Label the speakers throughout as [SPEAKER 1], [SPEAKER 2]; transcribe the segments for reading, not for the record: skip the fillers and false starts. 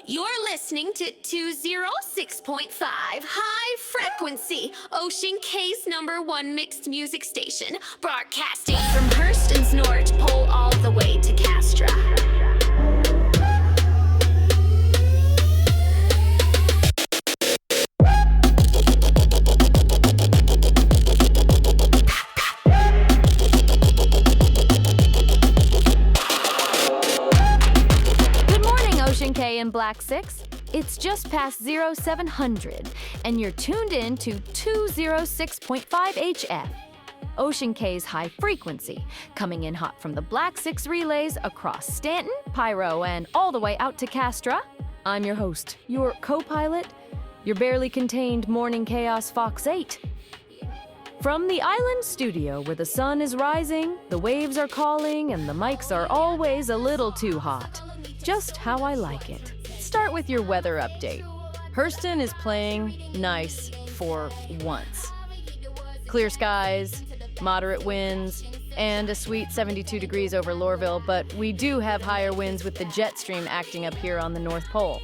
[SPEAKER 1] You're listening to 206.5 High Frequency, Ocean Cay's #1 mixed music station, broadcasting from Hurston's North Pole all the way to Castra.
[SPEAKER 2] Cay and Black 6, it's just past 0700, and you're tuned in to 206.5 HF. Ocean Cay's high frequency, coming in hot from the Black 6 relays across Stanton, Pyro, and all the way out to Castra. I'm your host, your co-pilot, your barely contained morning chaos Fox 8. From the island studio where the sun is rising, the waves are calling, and the mics are always a little too hot. Just how I like it. Start with your weather update. Hurston is playing nice for once. Clear skies, moderate winds, and a sweet 72 degrees over Lorville, but we do have higher winds with the jet stream acting up here on the North Pole.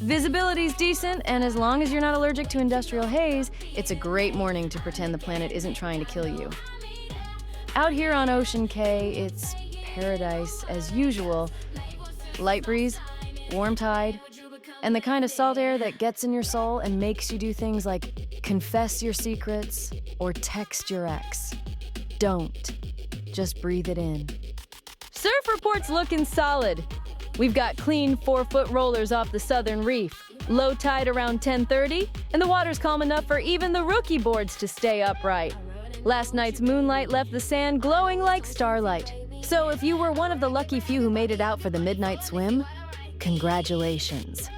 [SPEAKER 2] Visibility's decent, and as long as you're not allergic to industrial haze, it's a great morning to pretend the planet isn't trying to kill you. Out here on Ocean Cay, it's paradise as usual. Light breeze, warm tide, and the kind of salt air that gets in your soul and makes you do things like confess your secrets or text your ex. Don't. Just breathe it in. Surf report's looking solid. We've got clean 4-foot rollers off the southern reef, low tide around 10:30, and the water's calm enough for even the rookie boards to stay upright. Last night's moonlight left the sand glowing like starlight. So if you were one of the lucky few who made it out for the midnight swim, congratulations.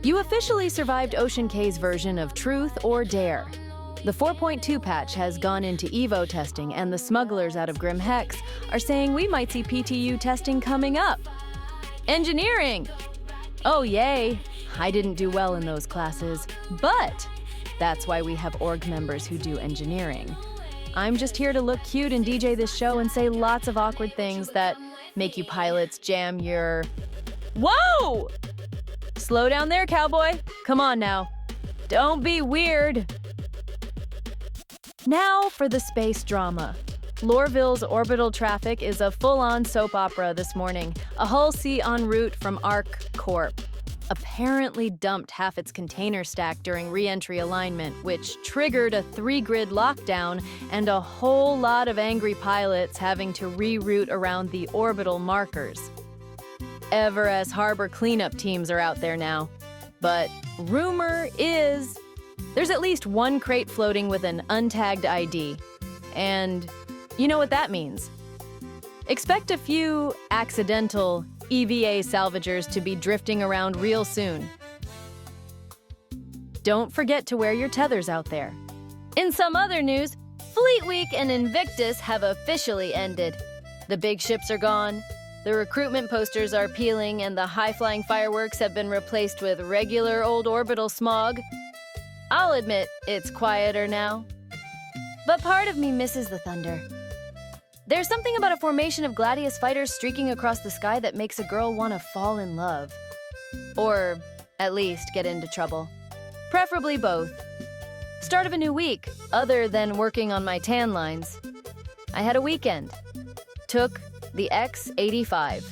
[SPEAKER 2] You officially survived Ocean Cay's version of Truth or Dare. The 4.2 patch has gone into Evo testing, and the smugglers out of Grim Hex are saying we might see PTU testing coming up. Engineering! Oh yay, I didn't do well in those classes, but that's why we have org members who do engineering. I'm just here to look cute and DJ this show and say lots of awkward things that make you pilots jam your... Whoa! Slow down there, cowboy. Come on now. Don't be weird. Now for the space drama. Lorville's orbital traffic is a full-on soap opera this morning. A Hull C en route from Arc Corp apparently dumped half its container stack during re-entry alignment, which triggered a 3-grid lockdown and a whole lot of angry pilots having to reroute around the orbital markers. Everest harbor cleanup teams are out there now. But rumor is there's at least one crate floating with an untagged ID. And you know what that means. Expect a few accidental EVA salvagers to be drifting around real soon. Don't forget to wear your tethers out there. In some other news, Fleet Week and Invictus have officially ended. The big ships are gone, the recruitment posters are peeling, and the high-flying fireworks have been replaced with regular old orbital smog. I'll admit, it's quieter now. But part of me misses the thunder. There's something about a formation of Gladius fighters streaking across the sky that makes a girl want to fall in love. Or, at least, get into trouble. Preferably both. Start of a new week, other than working on my tan lines. I had a weekend. Took the X85.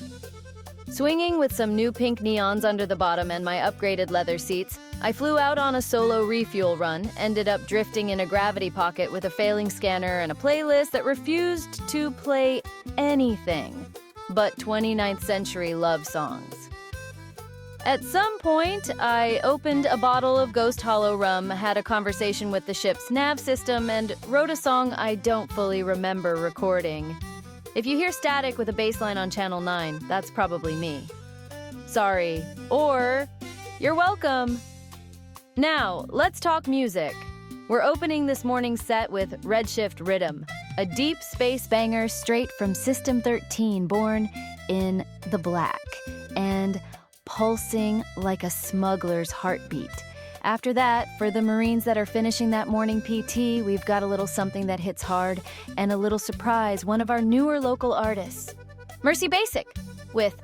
[SPEAKER 2] Swinging with some new pink neons under the bottom and my upgraded leather seats, I flew out on a solo refuel run, ended up drifting in a gravity pocket with a failing scanner and a playlist that refused to play anything but 29th century love songs. At some point, I opened a bottle of Ghost Hollow rum, had a conversation with the ship's nav system, and wrote a song I don't fully remember recording. If you hear static with a bass line on channel 9, that's probably me. Sorry. Or, you're welcome. Now, let's talk music. We're opening this morning's set with Redshift Rhythm, a deep space banger straight from System 13, born in the black, and pulsing like a smuggler's heartbeat. After that, for the Marines that are finishing that morning PT, we've got a little something that hits hard, and a little surprise, one of our newer local artists, Mercy Basic, with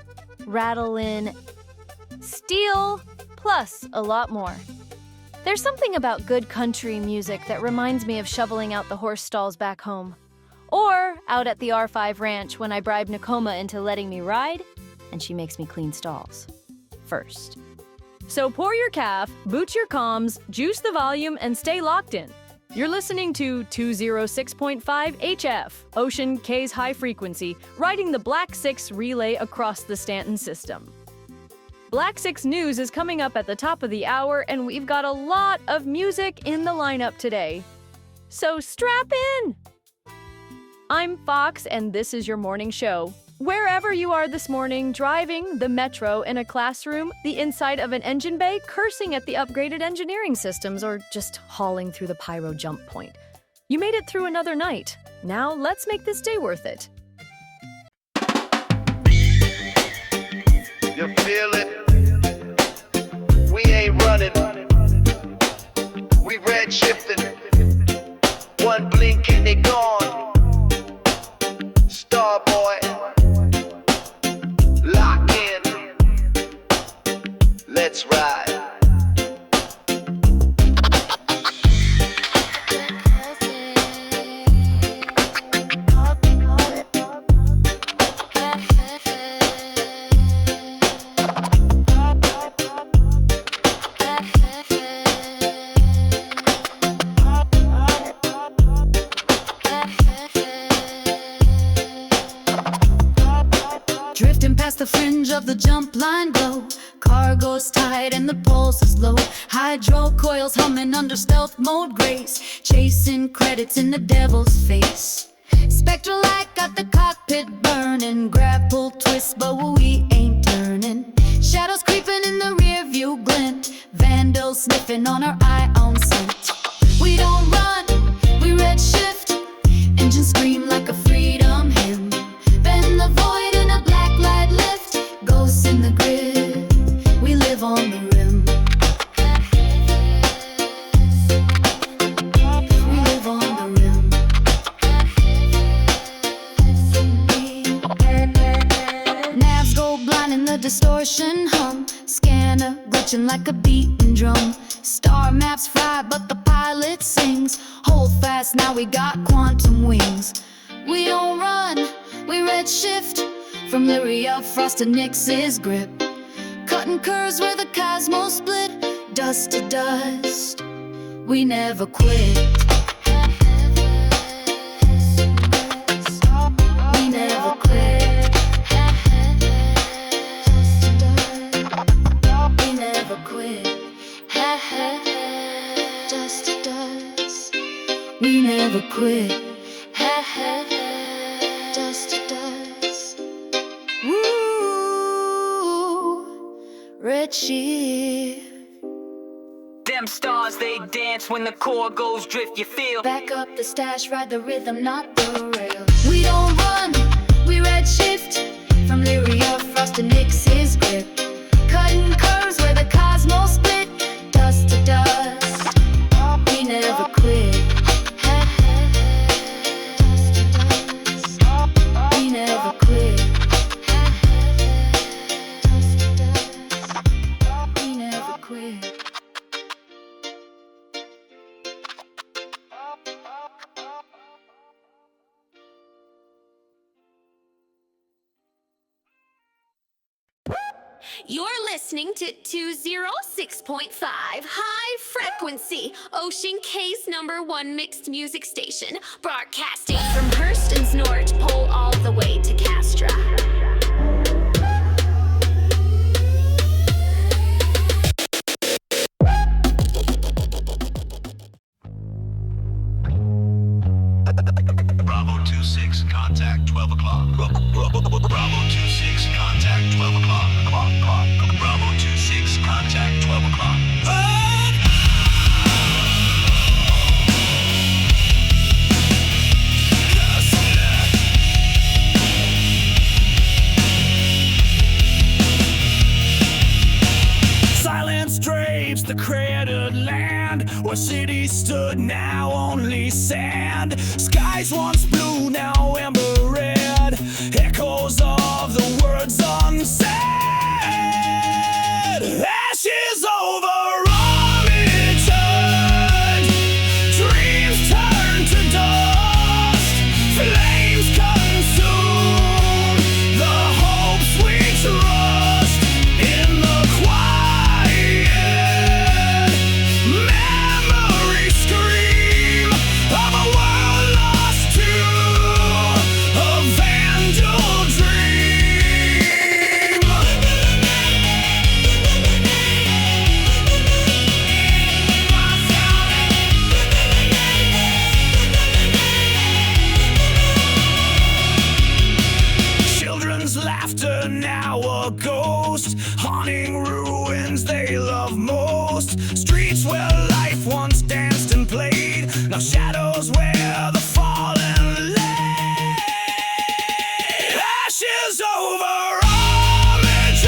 [SPEAKER 2] Rattlin' steel, plus a lot more. There's something about good country music that reminds me of shoveling out the horse stalls back home. Or out at the R5 ranch when I bribe Nakoma into letting me ride, and she makes me clean stalls. First. So pour your calf, boot your comms, juice the volume, and stay locked in. You're listening to 206.5 HF, Ocean K's high frequency, riding the Black 6 relay across the Stanton system. Black 6 News is coming up at the top of the hour, and we've got a lot of music in the lineup today. So strap in! I'm Fox, and this is your morning show. Wherever you are this morning, driving, the metro, in a classroom, the inside of an engine bay, cursing at the upgraded engineering systems, or just hauling through the pyro jump point. You made it through another night. Now let's make this day worth it.
[SPEAKER 3] You feel it? We ain't running. We red shifting. One blink and they gone. Starboy, lock in. Let's ride.
[SPEAKER 4] Drifting past the fringe of the jump line glow. Cargo's tight and the pulse is low. Hydro coils humming under stealth mode grace. Chasing credits in the devil's face. Spectral light got the cockpit burning. Grapple twist but we ain't turning. Shadows creeping in the rear view glint. Vandals sniffing on our ion scent. We don't run, we red shift. Engines scream like a freedom hymn. Bend the void in a black light lift. Ghosts in the grid, we live on the rim. We live on the rim. Navs go blind in the distortion hum. Scanner glitching like a beaten drum. Star maps fry but the pilot sings. Hold fast, now we got quantum wings. We don't run, we red shift. From Lyria, Frost to Nyx's grip. Cutting curves where the cosmos split. Dust to dust, we never quit. We never quit. We never quit. Dust to dust, we never quit. Dust to dust. Woo, red shift.
[SPEAKER 5] Them stars, they dance when the core goes drift, you feel.
[SPEAKER 4] Back up the stash, ride the rhythm, not the rail. We don't run, we red shift. From Lyria, Frost to Nyx's grip. Cutting curves where the cosmos split. Dust to dust, we never quit. We never quit. We never quit.
[SPEAKER 1] You're listening to 206.5 High Frequency, Ocean K's #1 mixed music station, broadcasting from Hurston's North Pole all the way to Castra.
[SPEAKER 3] Bravo 26, contact 12 o'clock. Bravo 26, contact 12 o'clock. Bravo 26, contact 12 o'clock.
[SPEAKER 6] Silence drapes the cratered land where cities stood, now only sand. Skies once blue, now amber red. Echoes of the words unsaid. outpost, haunting ruins they love most. Streets where life once danced and played, now shadows where the fallen lay. Ashes over Armitage,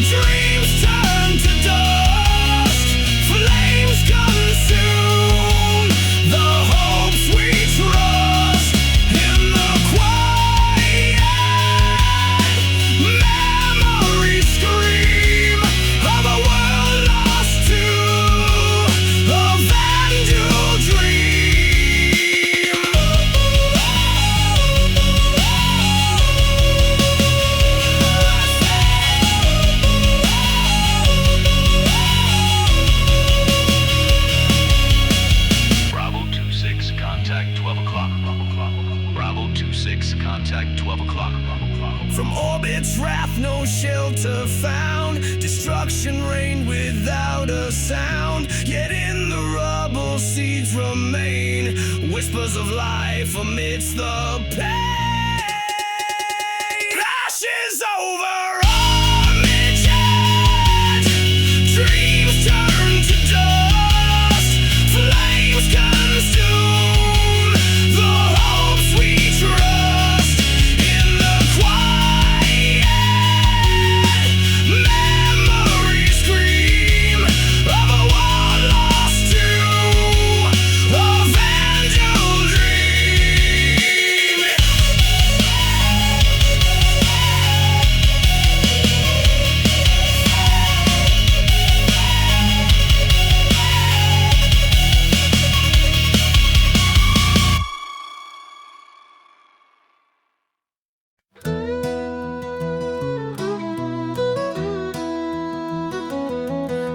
[SPEAKER 6] dreams turn to dust, flames consume the hopes we trust. In the quiet, memories scream of a world lost to a vandal dream.
[SPEAKER 3] Bravo 26, contact 12 o'clock. Bravo 26, contact 12 o'clock.
[SPEAKER 6] From orbit's wrath, no shelter found. Destruction reigned without a sound. Yet in the rubble, seeds remain. Whispers of life amidst the pain. Ashes over Armitage, dreams turn to dust, flames consume the hopes we trust. In the quiet, memories scream of a world lost to a vandal dream.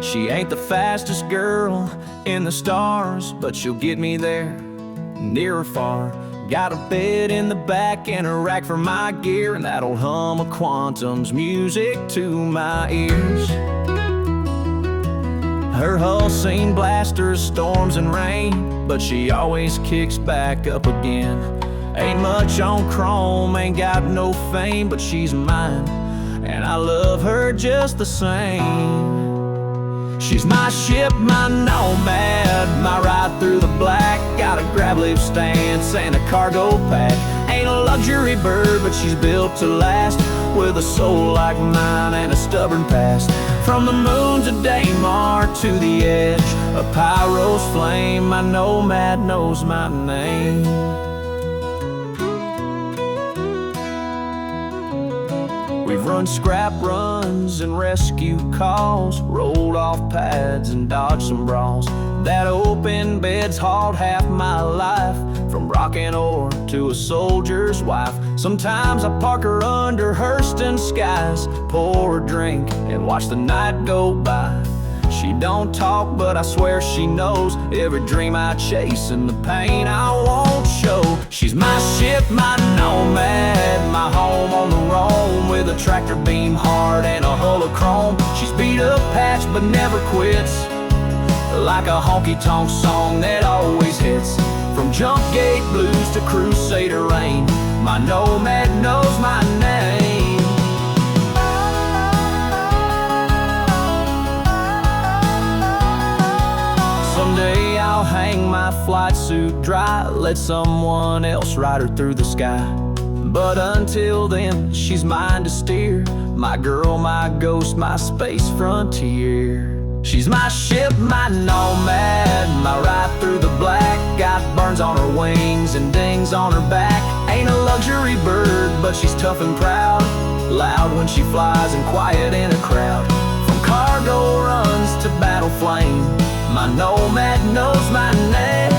[SPEAKER 6] She ain't the fastest girl in the stars, but she'll get me there, near or far. Got a bed in the back and a rack for my gear, and that old hum of Quantum's music to my ears. Her hull seen blasters, storms, and rain, but she always kicks back up again. Ain't much on chrome, ain't got no fame, but she's mine, and I love her just the same. She's my ship, my nomad, my ride through the black. Got a grab lift stance and a cargo pack. Ain't a luxury bird, but she's built to last, with a soul like mine and a stubborn past. From the moon to Daymar to the edge, a pyro's flame, my nomad knows my name. We've run scrap runs and rescue calls, rolled off pads and dodged some brawls. That open bed's hauled half my life, from rocking ore to a soldier's wife. Sometimes I park her under Hurston skies, pour a drink and watch the night go by. She don't talk, but I swear she knows every dream I chase and the pain I won't show. She's my ship, my nomad, my home on the roam, with a tractor beam hard and a hull of chrome. She's beat up patch but never quits, like a honky-tonk song that always hits. From jump gate blues to crusader rain, my nomad knows my name. Someday I'll hang my flight suit dry, let someone else ride her through the sky. But until then, she's mine to steer, my girl, my ghost, my space frontier. She's my ship, my nomad, my ride through the black. Got burns on her wings and dings on her back. Ain't a luxury bird, but she's tough and proud, loud when she flies and quiet in a crowd. From cargo runs to battle flame, my nomad knows my name.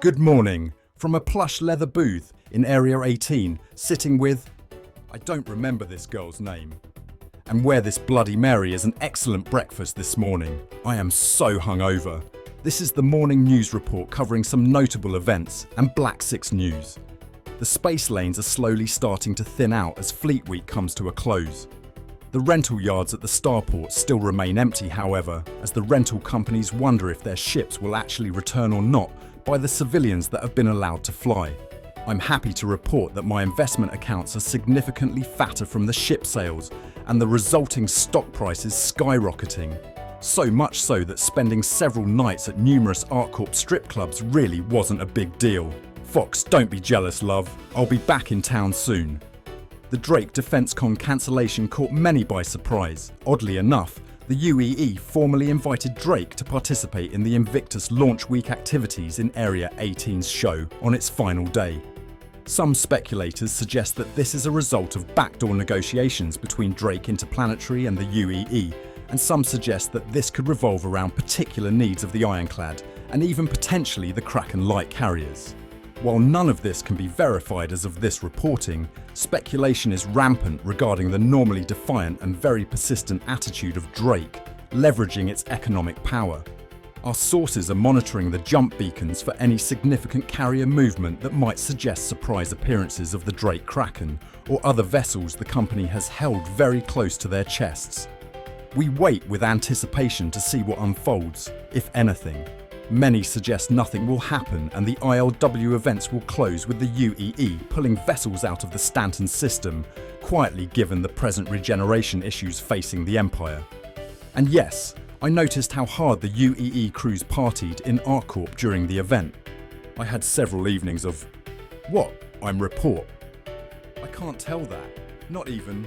[SPEAKER 7] Good morning. From a plush leather booth in Area 18, sitting with... I don't remember this girl's name. And where this Bloody Mary is an excellent breakfast this morning. I am so hungover. This is the morning news report covering some notable events and Black 6 news. The space lanes are slowly starting to thin out as Fleet Week comes to a close. The rental yards at the starport still remain empty, however, as the rental companies wonder if their ships will actually return or not by the civilians that have been allowed to fly. I'm happy to report that my investment accounts are significantly fatter from the ship sales and the resulting stock prices skyrocketing. So much so that spending several nights at numerous ArtCorp strip clubs really wasn't a big deal. Fox, don't be jealous, love. I'll be back in town soon. The Drake DefenseCon cancellation caught many by surprise. Oddly enough, the UEE formally invited Drake to participate in the Invictus launch week activities in Area 18's show on its final day. Some speculators suggest that this is a result of backdoor negotiations between Drake Interplanetary and the UEE, and some suggest that this could revolve around particular needs of the Ironclad and even potentially the Kraken light carriers. While none of this can be verified as of this reporting, speculation is rampant regarding the normally defiant and very persistent attitude of Drake, leveraging its economic power. Our sources are monitoring the jump beacons for any significant carrier movement that might suggest surprise appearances of the Drake Kraken or other vessels the company has held very close to their chests. We wait with anticipation to see what unfolds, if anything. Many suggest nothing will happen and the ILW events will close with the UEE pulling vessels out of the Stanton system, quietly given the present regeneration issues facing the Empire. And yes, I noticed how hard the UEE crews partied in ArtCorp during the event. I had several evenings of, what? I'm report. I can't tell that. Not even.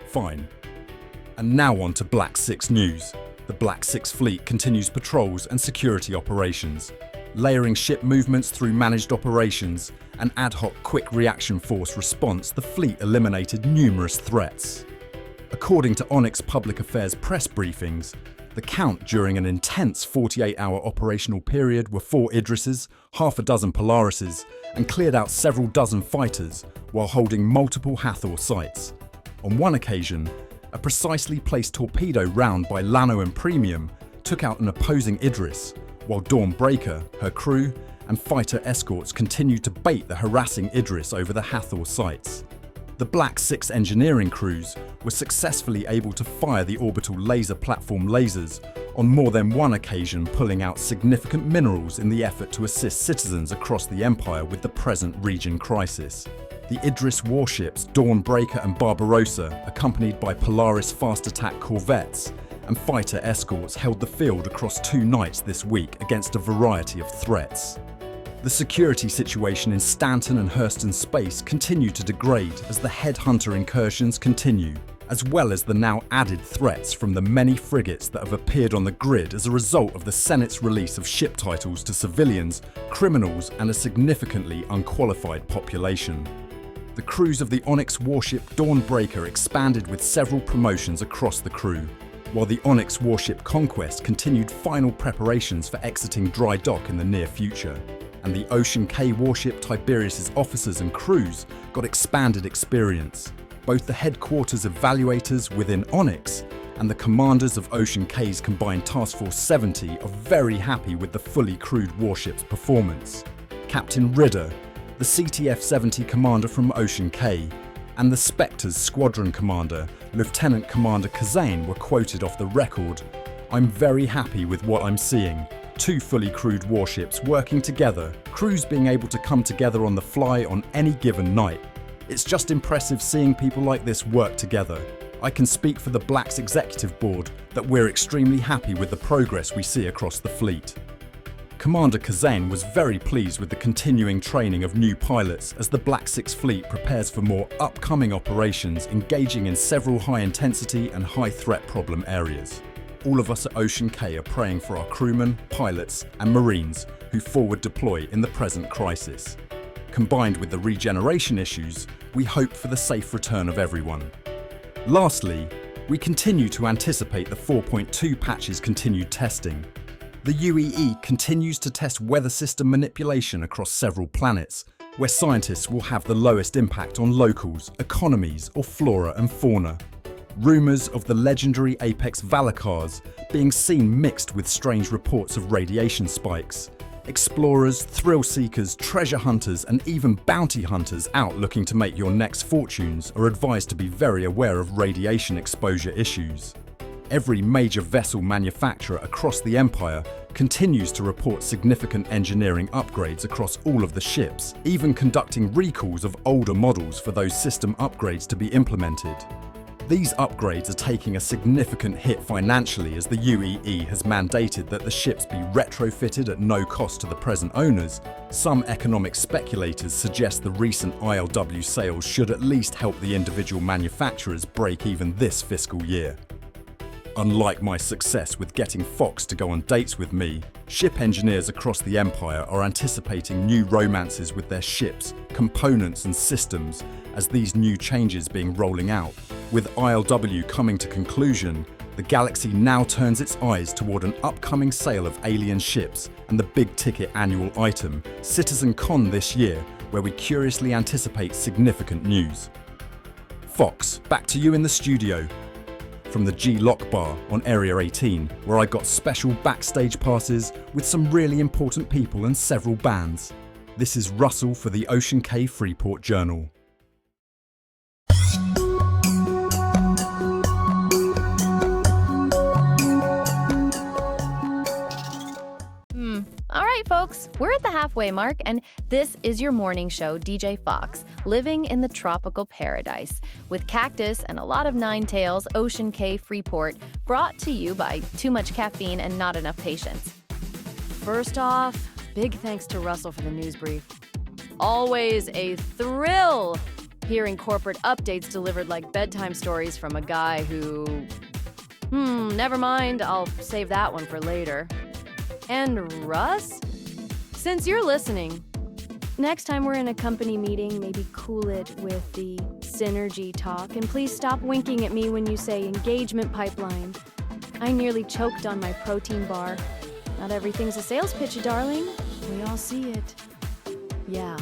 [SPEAKER 7] Fine. And now on to Black 6 news. The Black 6 fleet continues patrols and security operations, layering ship movements through managed operations and ad hoc quick reaction force response. The fleet eliminated numerous threats. According to Onyx Public Affairs press briefings, the count during an intense 48-hour operational period were 4 Idrises, half a dozen Polarises, and cleared out several dozen fighters while holding multiple Hathor sites. On one occasion, a precisely placed torpedo round by Lano and Premium took out an opposing Idris, while Dawnbreaker, her crew, and fighter escorts continued to bait the harassing Idris over the Hathor sites. The Black 6 engineering crews were successfully able to fire the orbital laser platform lasers on more than one occasion, pulling out significant minerals in the effort to assist citizens across the Empire with the present region crisis. The Idris warships Dawnbreaker and Barbarossa, accompanied by Polaris fast attack corvettes and fighter escorts, held the field across 2 nights this week against a variety of threats. The security situation in Stanton and Hurston space continue to degrade as the headhunter incursions continue, as well as the now added threats from the many frigates that have appeared on the grid as a result of the Senate's release of ship titles to civilians, criminals, and a significantly unqualified population. The crews of the Onyx warship Dawnbreaker expanded with several promotions across the crew, while the Onyx warship Conquest continued final preparations for exiting dry dock in the near future. And the Ocean Cay warship Tiberius's officers and crews got expanded experience. Both the headquarters evaluators within Onyx and the commanders of Ocean Cay's combined Task Force 70 are very happy with the fully crewed warship's performance. Captain Ridder, the CTF-70 commander from Ocean Cay, and the Spectre's squadron commander, Lieutenant Commander Kazane, were quoted off the record, "I'm very happy with what I'm seeing. 2 fully crewed warships working together, crews being able to come together on the fly on any given night. It's just impressive seeing people like this work together. I can speak for the Black's executive board that we're extremely happy with the progress we see across the fleet." Commander Kazane was very pleased with the continuing training of new pilots as the Black 6 fleet prepares for more upcoming operations, engaging in several high-intensity and high-threat problem areas. All of us at Ocean Cay are praying for our crewmen, pilots, and Marines who forward deploy in the present crisis. Combined with the regeneration issues, we hope for the safe return of everyone. Lastly, we continue to anticipate the 4.2 patch's continued testing. The UEE continues to test weather system manipulation across several planets, where scientists will have the lowest impact on locals, economies, or flora and fauna. Rumours of the legendary apex Valakars being seen mixed with strange reports of radiation spikes. Explorers, thrill seekers, treasure hunters, and even bounty hunters out looking to make your next fortunes are advised to be very aware of radiation exposure issues. Every major vessel manufacturer across the Empire continues to report significant engineering upgrades across all of the ships, even conducting recalls of older models for those system upgrades to be implemented. These upgrades are taking a significant hit financially as the UEE has mandated that the ships be retrofitted at no cost to the present owners. Some economic speculators suggest the recent ILW sales should at least help the individual manufacturers break even this fiscal year. Unlike my success with getting Fox to go on dates with me, ship engineers across the Empire are anticipating new romances with their ships, components and systems as these new changes being rolling out. With ILW coming to conclusion, the galaxy now turns its eyes toward an upcoming sale of alien ships and the big-ticket annual item, Citizen Con this year, where we curiously anticipate significant news. Fox, back to you in the studio. From the G-Lock Bar on Area 18, where I got special backstage passes with some really important people and several bands. This is Russell for the Cay Freeport Journal.
[SPEAKER 2] All right, folks, we're at the halfway mark, and this is your morning show, DJ Fox, living in the tropical paradise, with cactus and a lot of nine tails, Cay Freeport, brought to you by too much caffeine and not enough patience. First off, big thanks to Russell for the news brief. Always a thrill hearing corporate updates delivered like bedtime stories from a guy who... never mind, I'll save that one for later. And Russ? Since you're listening, next time we're in a company meeting, maybe cool it with the synergy talk, and please stop winking at me when you say engagement pipeline. I nearly choked on my protein bar. Not everything's a sales pitch, darling. We all see it. Yeah.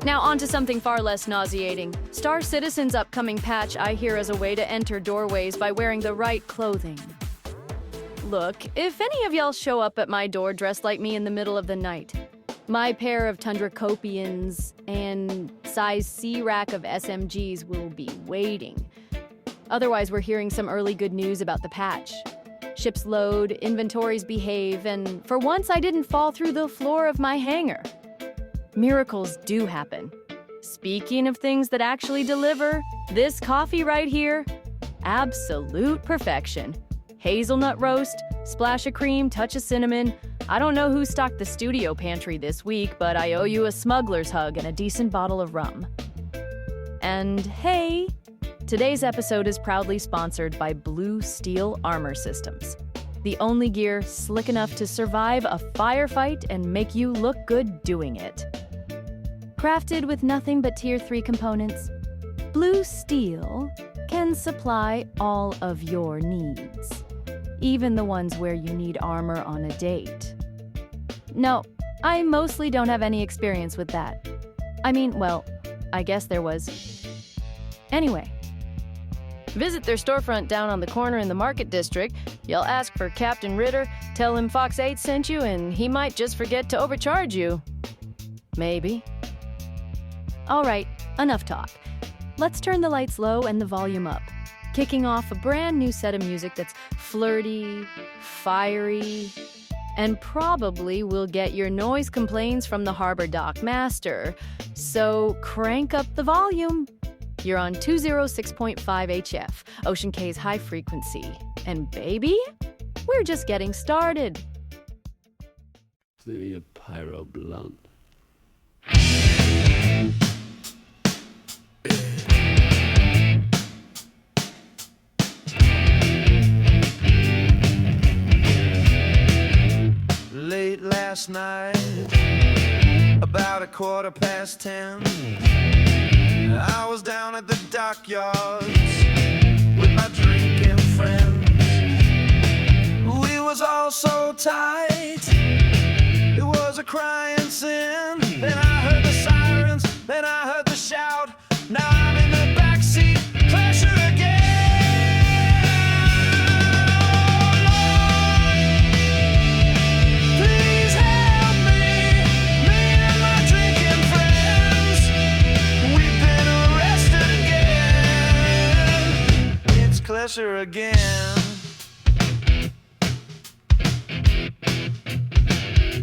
[SPEAKER 2] Now on to something far less nauseating. Star Citizen's upcoming patch I hear as a way to enter doorways by wearing the right clothing. Look, if any of y'all show up at my door dressed like me in the middle of the night, my pair of Tundra Copians and size C rack of SMGs will be waiting. Otherwise, we're hearing some early good news about the patch. Ships load, inventories behave, and for once I didn't fall through the floor of my hangar. Miracles do happen. Speaking of things that actually deliver, this coffee right here, absolute perfection. Hazelnut roast, splash of cream, touch of cinnamon. I don't know who stocked the studio pantry this week, but I owe you a smuggler's hug and a decent bottle of rum. And hey, today's episode is proudly sponsored by Blue Steel Armor Systems. The only gear slick enough to survive a firefight and make you look good doing it. Crafted with nothing but Tier 3 components, Blue Steel can supply all of your needs. Even the ones where you need armor on a date. No, I mostly don't have any experience with that. I mean, well, I guess there was. Anyway, visit their storefront down on the corner in the Market District. You'll ask for Captain Ritter, tell him Fox 8 sent you, and he might just forget to overcharge you. Maybe. All right, enough talk. Let's turn the lights low and the volume up, kicking off a brand new set of music that's flirty, fiery, and probably will get your noise complaints from the Harbor Dock Master. So crank up the volume. You're on 206.5 HF, Cay's high frequency. And baby, we're just getting started.
[SPEAKER 8] Maybe a pyro blunt.
[SPEAKER 9] Late last night, about 10:15, I was down at the dockyards with my drinking friends. We was all so tight. It was a crying sin. Then I heard the sirens, then I heard the shout. Now I'm in the backseat, pleasure again. Please help me and my drinking friends. We've been arrested again. It's pleasure again.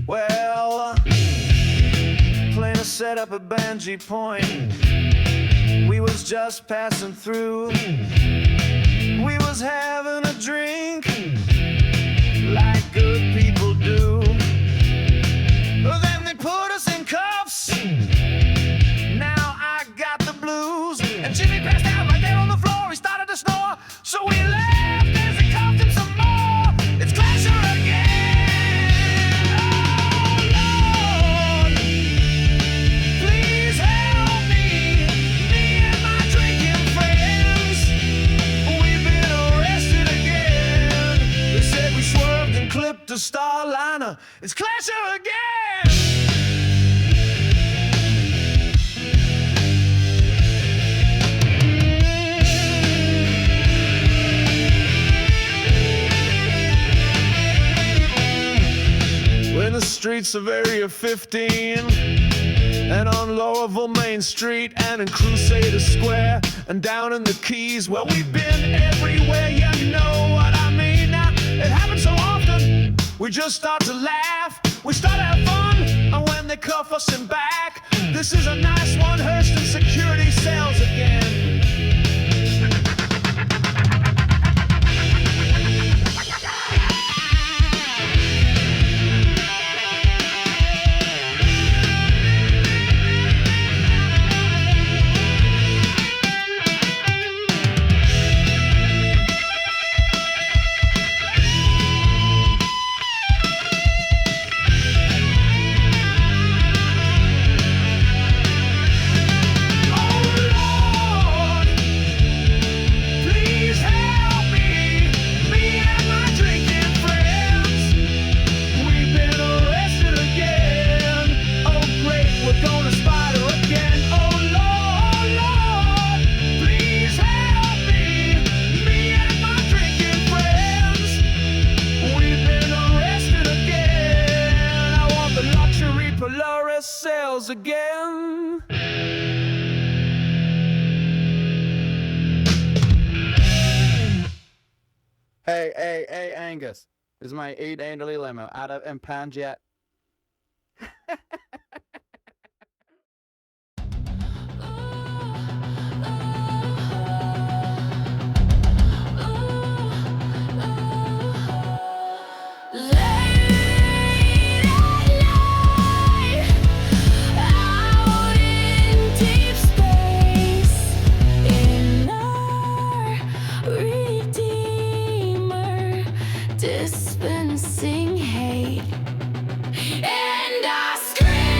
[SPEAKER 9] Well, plane is set up at Banji Point. We was just passing through. We was having a drink like good people do. Then they put us in cuffs. Now I got the blues. And Jimmy passed out right there on the floor. He started to snore. So we laughed as he cuffed him some more. It's pleasure again. To Starliner, it's pleasure again. We're in the streets of Area 15 and on Laurelville Main Street and in Crusader Square and down in the Keys. Well, we've been everywhere, you know what I mean. Now, it happens so often, we just start to laugh. We start to have fun, and when they cuff us in back, this is a nice one, Hurston Security Sales again. Sales again.
[SPEAKER 8] Hey, Angus. This is my 8 Anderley limo out of impound yet.
[SPEAKER 1] Dispensing hate, and I scream.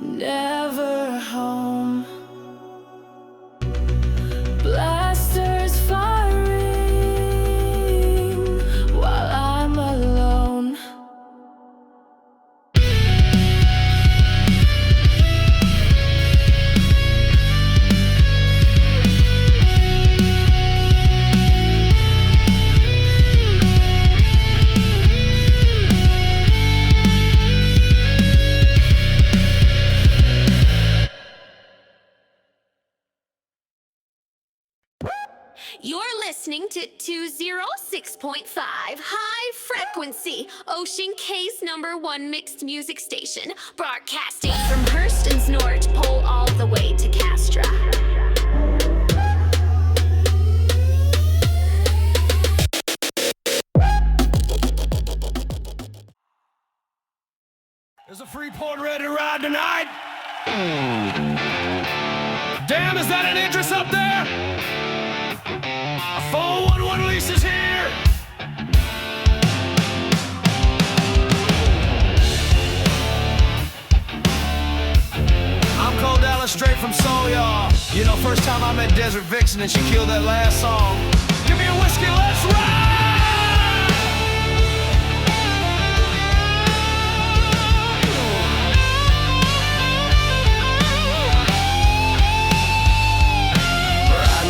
[SPEAKER 4] never home. Blasters firing while I'm alone.
[SPEAKER 1] You're listening to 206.5 High Frequency, Ocean Cay's #1 mixed music station, broadcasting from Hurston's North Pole all the way to Castra.
[SPEAKER 9] Is a Freeport ready to ride tonight? Damn, is that an interest up there? A 411 lease is here. I'm Cole Dallas, straight from Soul, y'all. You know, first time I met Desert Vixen and she killed that last song. Give me a whiskey, let's ride!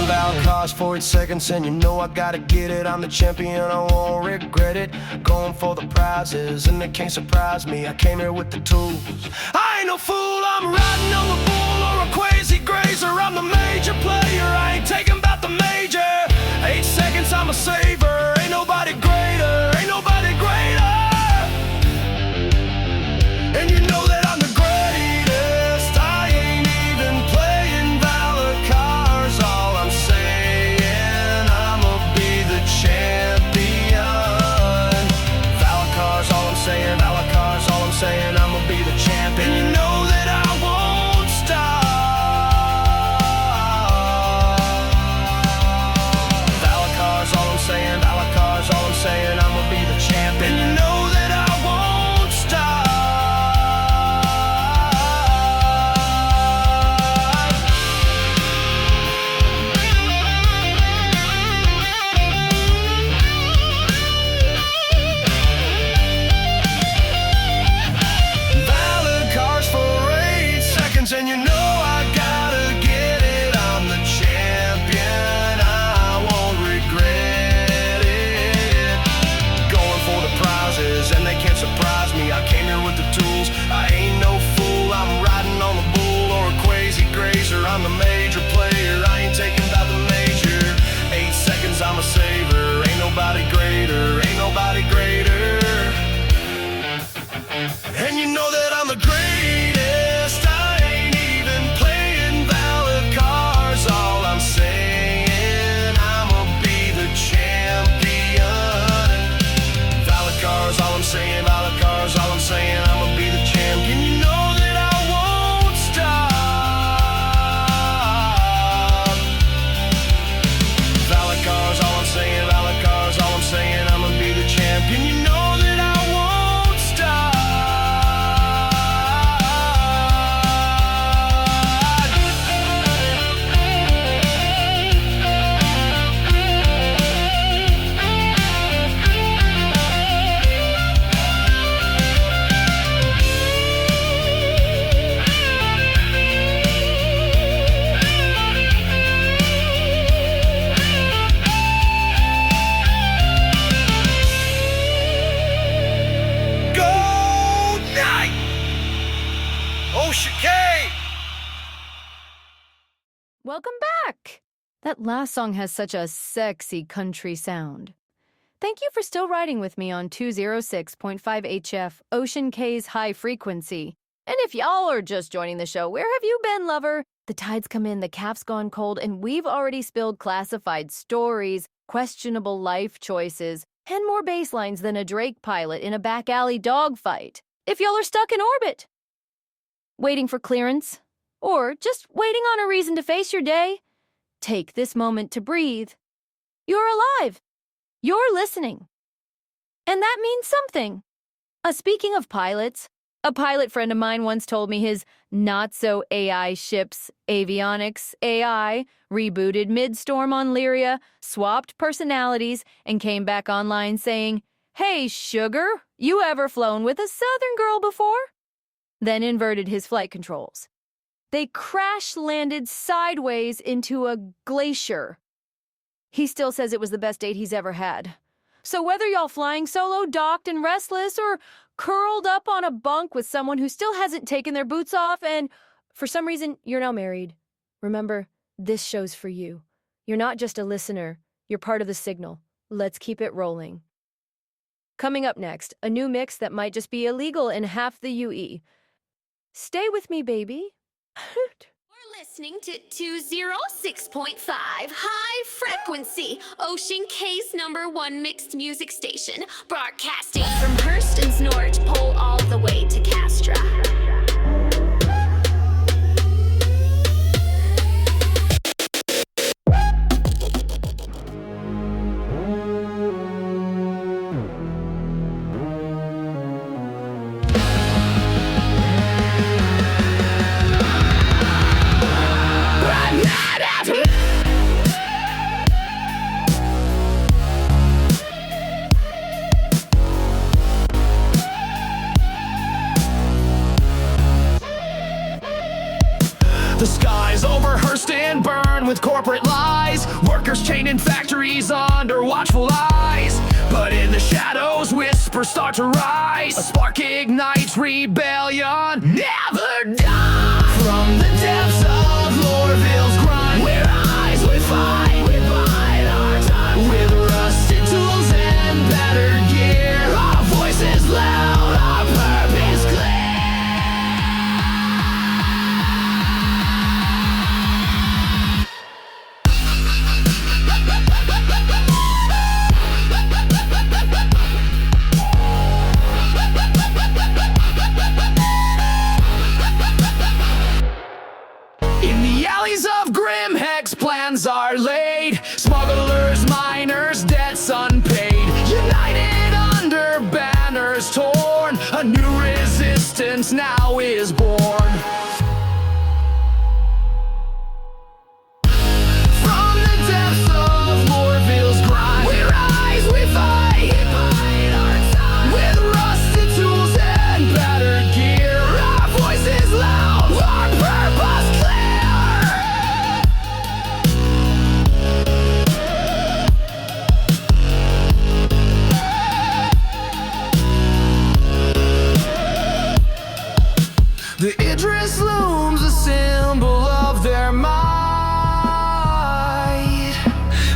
[SPEAKER 9] Valid cars for 8 seconds, and you know I gotta get it. I'm the champion, I won't regret it. Going for the prizes, and they can't surprise me. I came here with the tools. I ain't no fool, I'm riding on the bull or a crazy grazer. I'm the major player, I ain't taking about the major. 8 seconds, I'm a saver. Ain't nobody greater, ain't nobody greater. And you know that I'm the greatest. I ain't even playing valid cars. All I'm saying, I'ma be the champion. Valid cars, all I'm saying, valid cars, all I'm saying, I'ma be the champion. And you know that I won't stop. Valid cars, all I'm saying, valid cars, all I'm saying, I'ma be the champion. And you know that I won't stop. Valid cars for 8 seconds, and you know I gotta get it. I'm the champion, I won't regret it. Going for the prizes, and they can't surprise me. I came here with the tools. I ain't no fool, I'm riding on the bull or a crazy grazer. I'm the major player, I ain't taking about the major. 8 seconds, I'm a saver. Ain't nobody greater, ain't nobody greater. And you know that I'm the greatest. I ain't even playing valid cars. All I'm saying, I'ma be the champion. Valid cars, all I'm saying, valid cars, all I'm saying, I'ma be the champion. You know that I won't stop. Valid cars, all I'm saying, valid cars, all I'm saying, I'ma be the champion. You know that I won't stop. Go night! Ocean Cay!
[SPEAKER 2] Welcome back! That last song has such a sexy country sound. Thank you for still riding with me on 206.5 HF, Ocean Cay's High Frequency. And if y'all are just joining the show, where have you been, lover? The tide's come in, the calf's gone cold, and we've already spilled classified stories, questionable life choices, and more baselines than a Drake pilot in a back alley dogfight. If y'all are stuck in orbit, waiting for clearance, or just waiting on a reason to face your day, take this moment to breathe. You're alive. You're listening. And that means something. Speaking of pilots, A pilot friend of mine once told me his not-so-AI ship's avionics AI rebooted mid-storm on Lyria, swapped personalities, and came back online saying, "Hey, sugar, you ever flown with a Southern girl before?" Then inverted his flight controls. They crash-landed sideways into a glacier. He still says it was the best date he's ever had. So whether y'all flying solo, docked and restless, or curled up on a bunk with someone who still hasn't taken their boots off and, for some reason, you're now married, remember, this show's for you. You're not just a listener, you're part of the signal. Let's keep it rolling. Coming up next, a new mix that might just be illegal in half the UE. Stay with me, baby.
[SPEAKER 1] We're listening to 206.5 High Frequency, Ocean Cay's #1 mixed music station, broadcasting from Hurston's North Pole all the way to Castra.
[SPEAKER 6] The skies over Hurston burn with corporate lies. Workers chained in factories under watchful eyes. But in the shadows, whispers start to rise. A spark ignites rebellion, never die. From the depths of Lorville's grind, where eyes would fight, we bide our time. With rusted tools and battered gear, our voices loud, our purpose clear. Of grim hex plans are laid. Smugglers, miners, debts unpaid. United under banners torn. A new resistance now is born. From the depths of Lorville's grind, we rise, we fight, we bide our time. With rusted tools and battered gear, our voices loud, our purpose clear. The Idris looms a symbol of their might.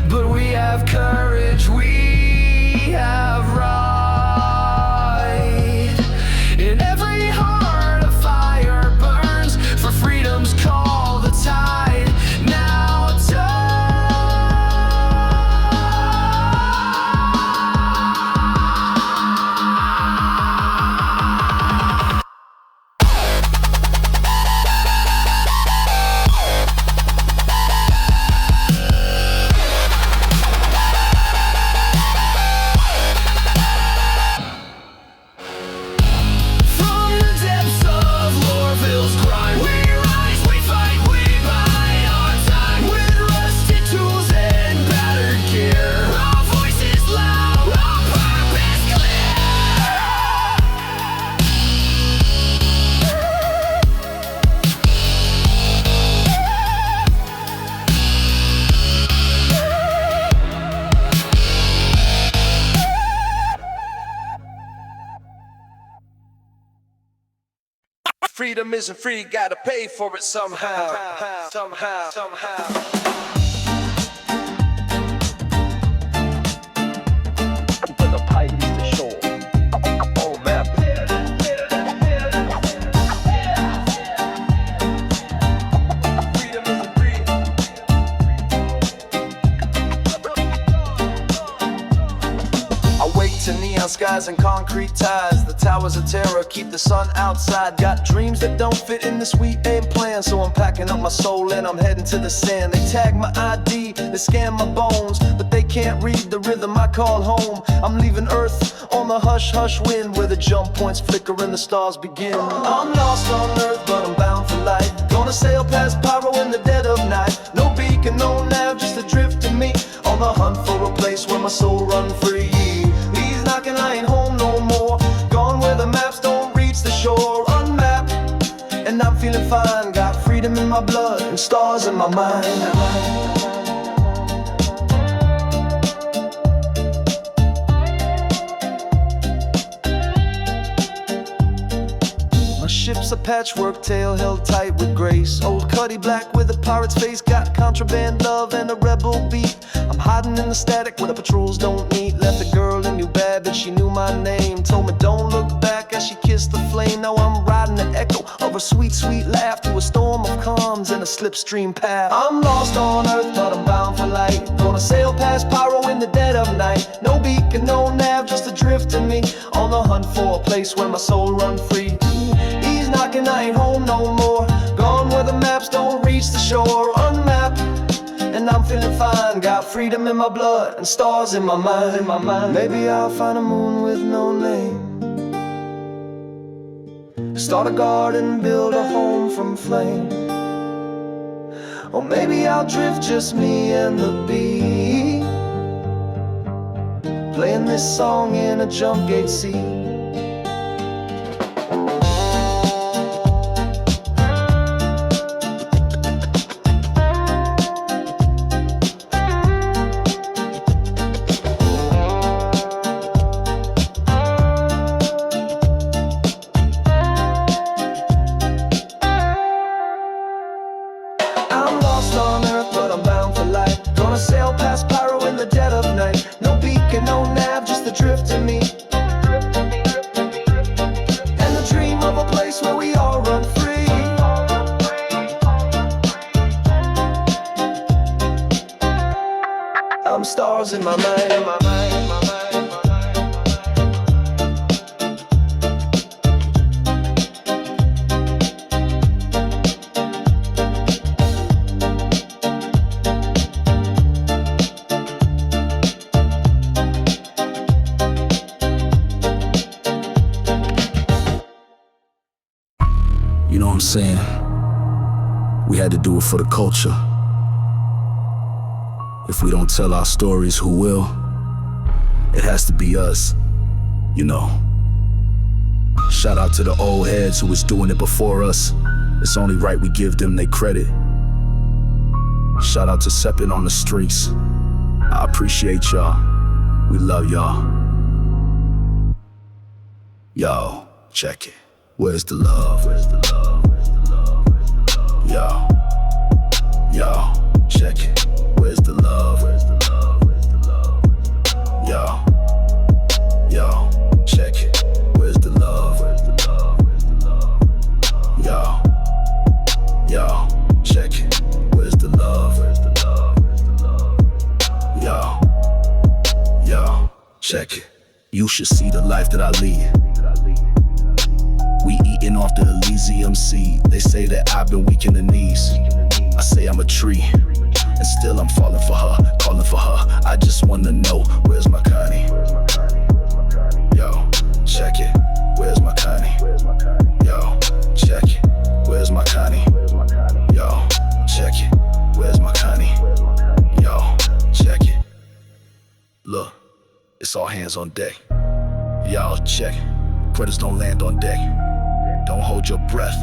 [SPEAKER 6] But we have courage, we have right. In every heart a fire burns, for freedom's call the tide now turns.
[SPEAKER 10] Freedom isn't free, gotta pay for it somehow. Somehow. The pipe is the shore. Oh, map. Freedom isn't free. I wake to neon skies lies and concrete ties. The towers of terror keep the sun outside. Got dreams that don't fit in this weekend plan, so I'm packing up my soul and I'm heading to the sand. They tag my ID, they scan my bones, but they can't read the rhythm I call home. I'm leaving Earth on the hush hush wind, where the jump points flicker and the stars begin. I'm lost on Earth, but I'm bound for light. Gonna sail past Pyro in the dead of night. No beacon, no nav, just adrift in me, on the hunt for a place where my soul run free. He's knocking, I ain't home no more. Gone where the maps don't reach the shore. Unmapped, and I'm feeling fine. Got freedom in my blood and stars in my mind. Ship's a patchwork tale held tight with grace. Old Cuddy Black with a pirate's face, got contraband love and a rebel beat. I'm hiding in the static where the patrols don't meet. Left a girl in New Bad, but she knew my name. Told me don't look back as she kissed the flame. Now I'm riding the echo of her sweet, sweet laugh through a storm of calms and a slipstream path. I'm lost on Earth, but I'm bound for light. Gonna sail past Pyro in the dead of night. No beacon, no nav, just adrift in me, on the hunt for a place where my soul run free. He's knocking, I ain't home no more. Gone where the maps don't reach the shore. Unmapped, and I'm feeling fine. Got freedom in my blood and stars in my mind. Maybe I'll find a moon with no name. Start a garden, build a home from flame. Or maybe I'll drift, just me and the bee, playing this song in a jump gate seat. Sail past Pyro in the dead of night. No beacon, no nav, just adrift in me, and the dream of a place where we all run free. I'm stars in my mind, in my mind, in my mind.
[SPEAKER 11] You know what I'm saying? We had to do it for the culture. If we don't tell our stories, who will? It has to be us, you know. Shout out to the old heads who was doing it before us. It's only right we give them their credit. Shout out to Seppin on the streets. I appreciate y'all. We love y'all. Yo, check it. Where's the love? Where's the love? Where's the love? Where's the love? Yo, check it. Where's the love? Where's the love? Where's the love? Yo, check it. Where's the love? Where's the love? Where's the love? Yo, check it. Where's the love? Where's the love? Where's the love? Yo, check it. You should see the life that I lead. We eating off the Elysium seed. They say that I've been weak in the knees. I say I'm a tree, and still I'm falling for her, calling for her. I just wanna know, where's my Connie? Yo, check it. Where's my Connie? Yo, check it. Where's my Connie? Yo, check it. Where's my Connie? Yo, check it. Look, it's all hands on deck. Y'all check it. Credits don't land on deck. Don't hold your breath,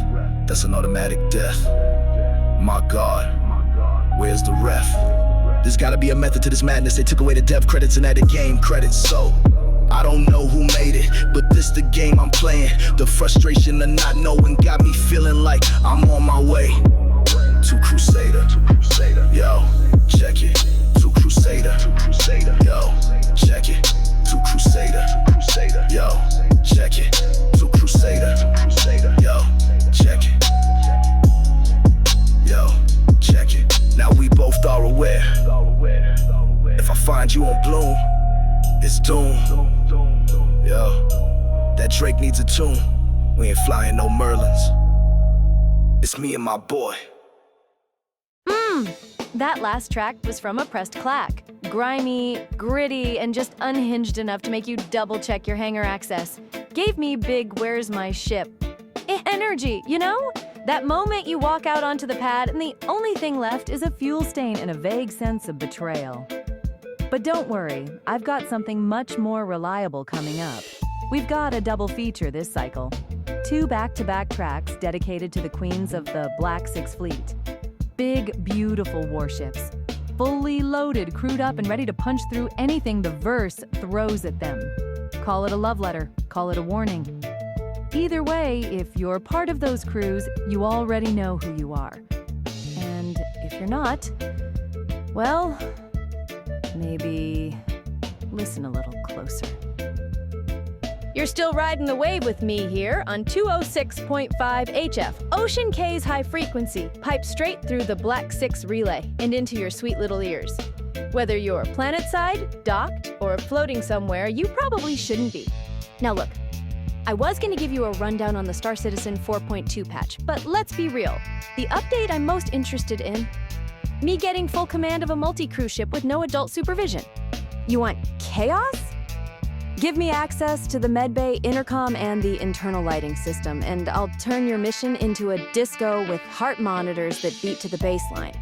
[SPEAKER 11] that's an automatic death. My God, where's the ref? There's gotta be a method to this madness. They took away the dev credits and added game credits. So, I don't know who made it, but this the game I'm playing. The frustration of not knowing got me feeling like I'm on my way to Crusader. Yo, check it. To Crusader. Yo, check it. To Crusader. Yo, check it. To Crusader. Yo, check it. Yo, check it. Now we both are aware. If I find you on Bloom, it's doom. Yo, that Drake needs a tune. We ain't flying no Merlins. It's me and my boy.
[SPEAKER 2] That last track was from Oppressed Clack. Grimy, gritty, and just unhinged enough to make you double-check your hangar access. Gave me big where's my ship energy, you know? That moment you walk out onto the pad and the only thing left is a fuel stain and a vague sense of betrayal. But don't worry, I've got something much more reliable coming up. We've got a double feature this cycle. 2 back-to-back tracks dedicated to the queens of the Black Six Fleet. Big, beautiful warships. Fully loaded, crewed up, and ready to punch through anything the verse throws at them. Call it a love letter, call it a warning. Either way, if you're part of those crews, you already know who you are. And if you're not, well, maybe listen a little closer. You're still riding the wave with me here on 206.5 HF, Ocean Cay's high frequency, piped straight through the Black 6 relay and into your sweet little ears. Whether you're planetside, docked, or floating somewhere, you probably shouldn't be. Now look, I was going to give you a rundown on the Star Citizen 4.2 patch, but let's be real. The update I'm most interested in? Me getting full command of a multi-crew ship with no adult supervision. You want chaos? Give me access to the medbay, intercom, and the internal lighting system, and I'll turn your mission into a disco with heart monitors that beat to the baseline.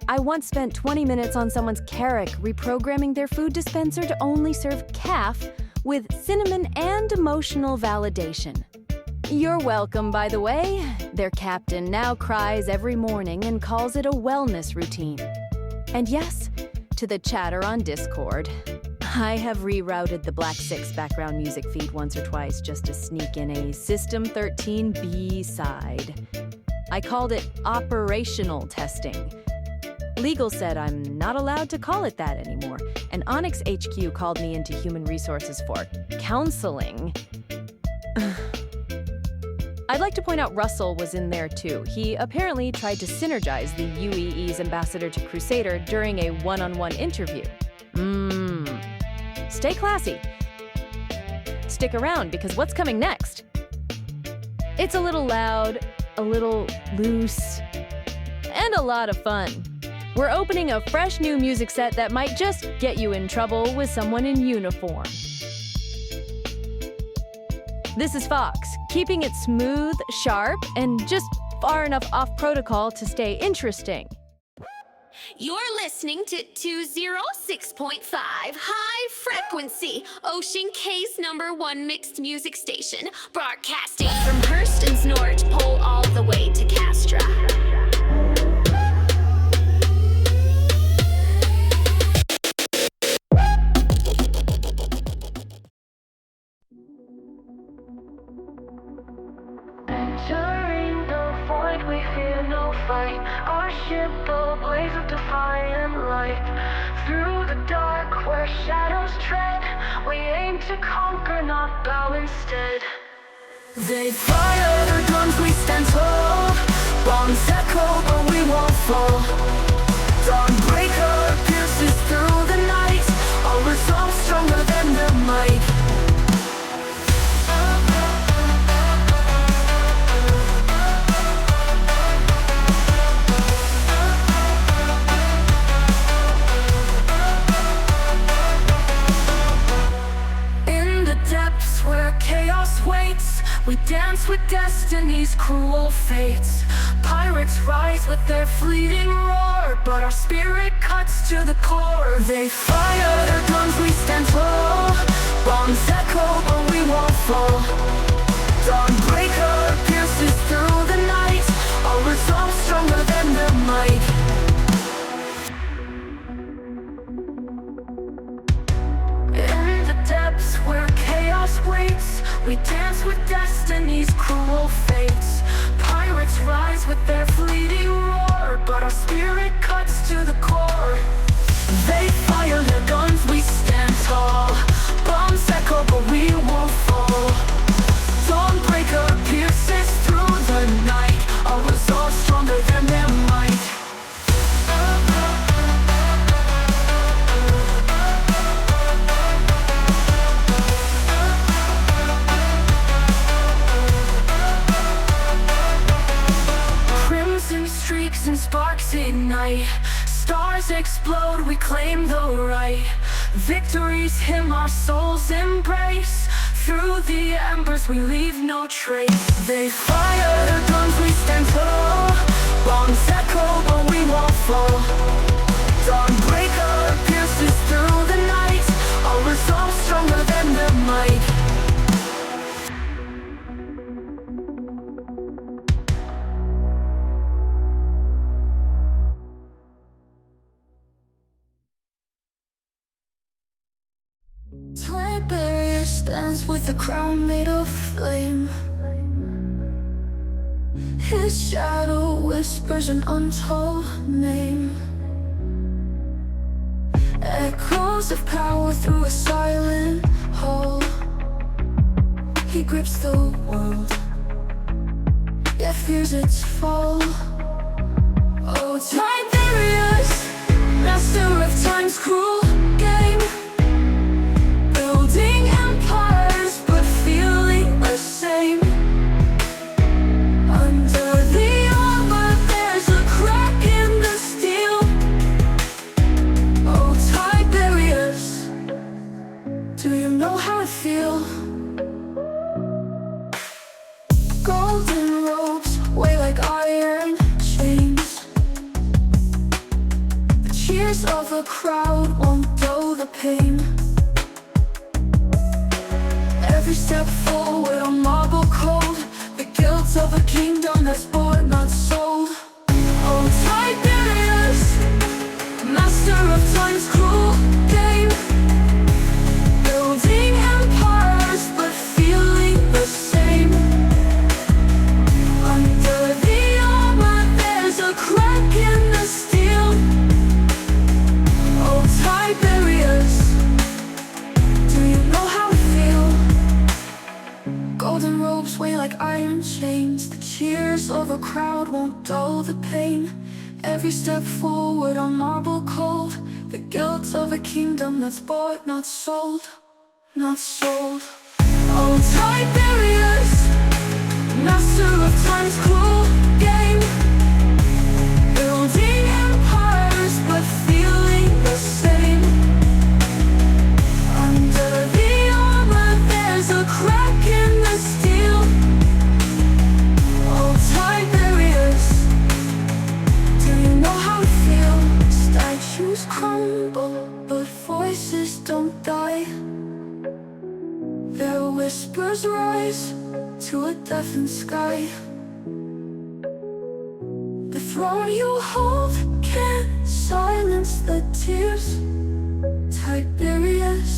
[SPEAKER 2] I once spent 20 minutes on someone's Carrack reprogramming their food dispenser to only serve calf with cinnamon and emotional validation. You're welcome, by the way. Their captain now cries every morning and calls it a wellness routine. And yes, to the chatter on Discord, I have rerouted the Black 6 background music feed once or twice just to sneak in a System 13 B-side. I called it operational testing. Legal said I'm not allowed to call it that anymore, and Onyx HQ called me into human resources for counseling. I'd like to point out Russell was in there too. He apparently tried to synergize the UEE's ambassador to Crusader during a one-on-one interview. Stay classy. Stick around, because what's coming next? It's a little loud, a little loose, and a lot of fun. We're opening a fresh new music set that might just get you in trouble with someone in uniform. This is Fox, keeping it smooth, sharp, and just far enough off protocol to stay interesting.
[SPEAKER 1] You're listening to 206.5 High Frequency, Ocean Cay's #1 mixed music station, broadcasting from Hurston's North Pole all the way to Castra.
[SPEAKER 12] Entering the void, we fear no fight. Our ship, the blaze of defiant light. Through the dark, where shadows tread, we aim to conquer, not bow instead. They fire their guns, we stand tall. Bombs echo, but we won't fall. Dawnbreaker pierces through the night. Our resolve stronger than their might. Where chaos waits, we dance with destiny's cruel fates. Pirates rise with their fleeting roar, but our spirit cuts to the core. They fire their guns, we stand tall. Bombs echo, but we won't fall. Dawnbreaker pierces through the night. Our resolve stronger than their might. In the depths where chaos waits, we dance with destiny's cruel fates. Pirates rise with their fleeting roar, but our spirit cuts to the core. They fire their guns, we stand tall. Bombs echo, but we won't fall. Dawnbreaker pierces through the night. Our resolve stronger than their might. night. Stars explode, we claim the right. Victory's hymn our souls embrace. Through the embers we leave no trace. They fire their guns, we stand tall. Bombs echo, but we won't fall. Dawnbreaker pierces through the night. Our resolve stronger than their might. Barrier stands with a crown made of flame. His shadow whispers an untold name. Echoes of power through a silent hall. He grips the world, yet fears its fall. Oh, Tiberius, master of time's cruel game. Building empires, but feeling the same. Under the armor, there's a crack in the steel. Oh, Tiberius, do you know how I feel? Golden robes weigh like iron chains. The cheers of a crowd won't dull the pain. Every step forward on marble cold, the guilt of a kingdom that's bought, not sold. Oh, Tiberius, master of time's cruel game. Building empires, but feeling the same. Under the armor, there's a crack in the steel. Oh, Tiberius, do you know how I feel? Golden robes weigh like iron chains. The cheers of a crowd won't dull the pain. Every step forward on marble cold, the guilt of a kingdom that's bought, not sold, not sold. Oh, Tiberius, master of time's cruel game. Building empires, but feeling the same. Under the armor, there's a crack in the steel. Oh, Tiberius, do you know how I feel? Statues crumble, but voices don't die. Their whispers rise to a deafened sky. The throne you hold can't silence the tears. Tiberius,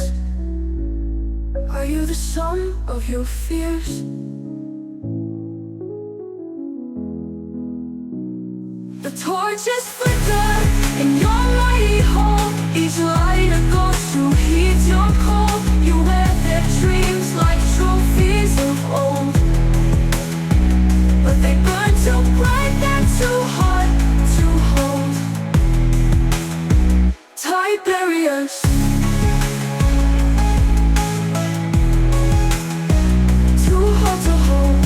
[SPEAKER 12] are you the sum of your fears? The torches flicker in your mighty hall. Each lighter goes to heed your call. You wear their dreams like trophies of old, but they burn too bright and too hard to hold. Tiberius, too hard to hold.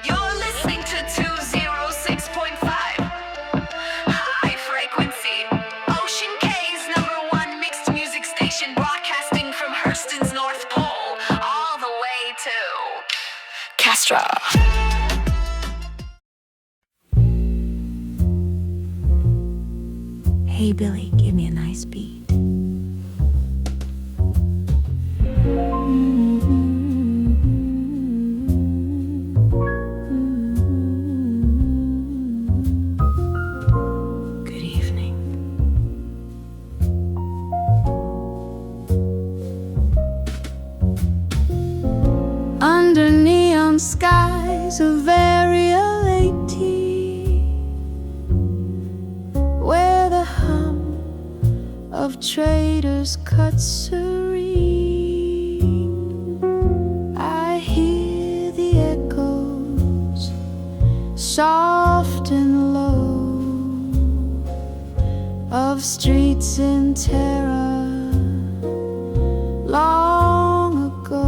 [SPEAKER 1] You're listening to 206.5 High Frequency, Ocean K's #1 mixed music station, broadcasting from Hurston's North Pole all the way to Castro.
[SPEAKER 4] Hey Billy, give me a nice beat. Good evening. Under neon skies of Area 80, where the hum of traders cut serene, I hear the echoes, soft and low, of streets in terror, long ago.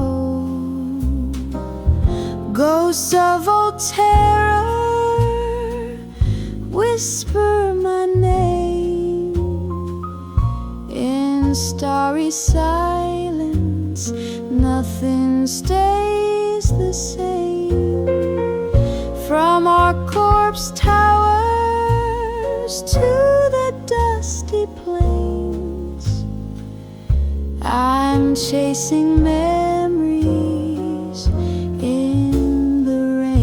[SPEAKER 4] Ghosts of old terror whisper my name in starry silence. Nothing stays the same. From our corpse towers to the dusty plains, I'm chasing memories in the rain.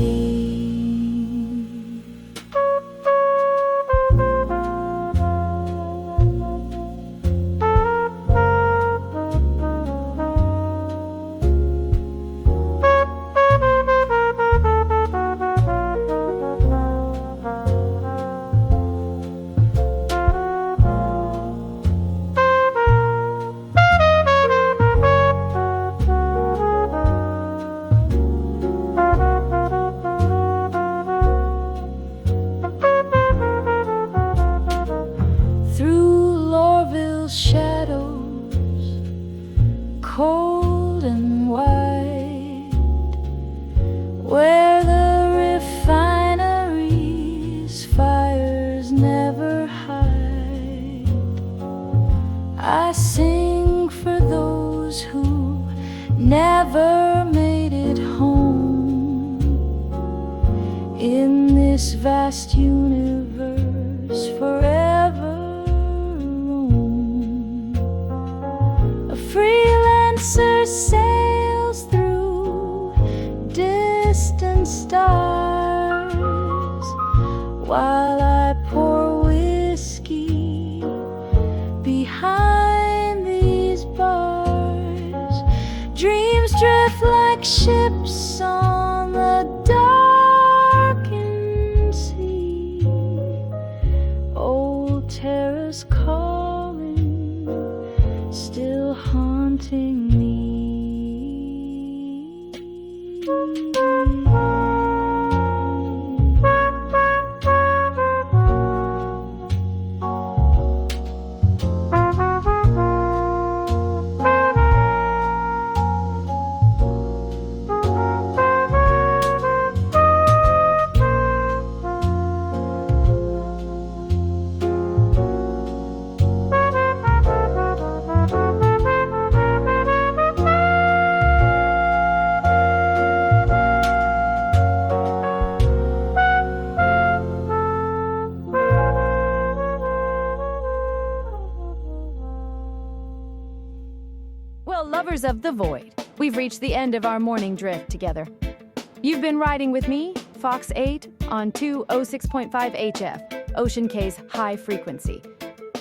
[SPEAKER 4] Shadows, cold and white, where the refineries' fires never hide. I sing for those who never made it home in this vast universe forever. Freelancer sails through distant stars while I pour whiskey behind these bars. Dreams drift like ships on the darkened sea. Old terrors calling, still haunting me.
[SPEAKER 2] Well, lovers of the void, we've reached the end of our morning drift together. You've been riding with me, Fox 8, on 206.5 HF, Ocean Cay's high frequency.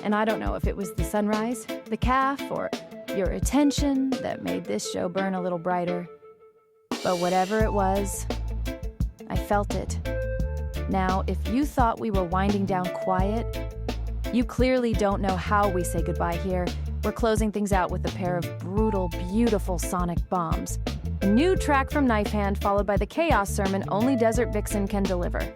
[SPEAKER 2] And I don't know if it was the sunrise, the calf, or your attention that made this show burn a little brighter. But whatever it was, I felt it. Now, if you thought we were winding down quiet, you clearly don't know how we say goodbye here. We're closing things out with a pair of brutal, beautiful sonic bombs. A new track from Knife Hand, followed by the chaos sermon only Desert Vixen can deliver.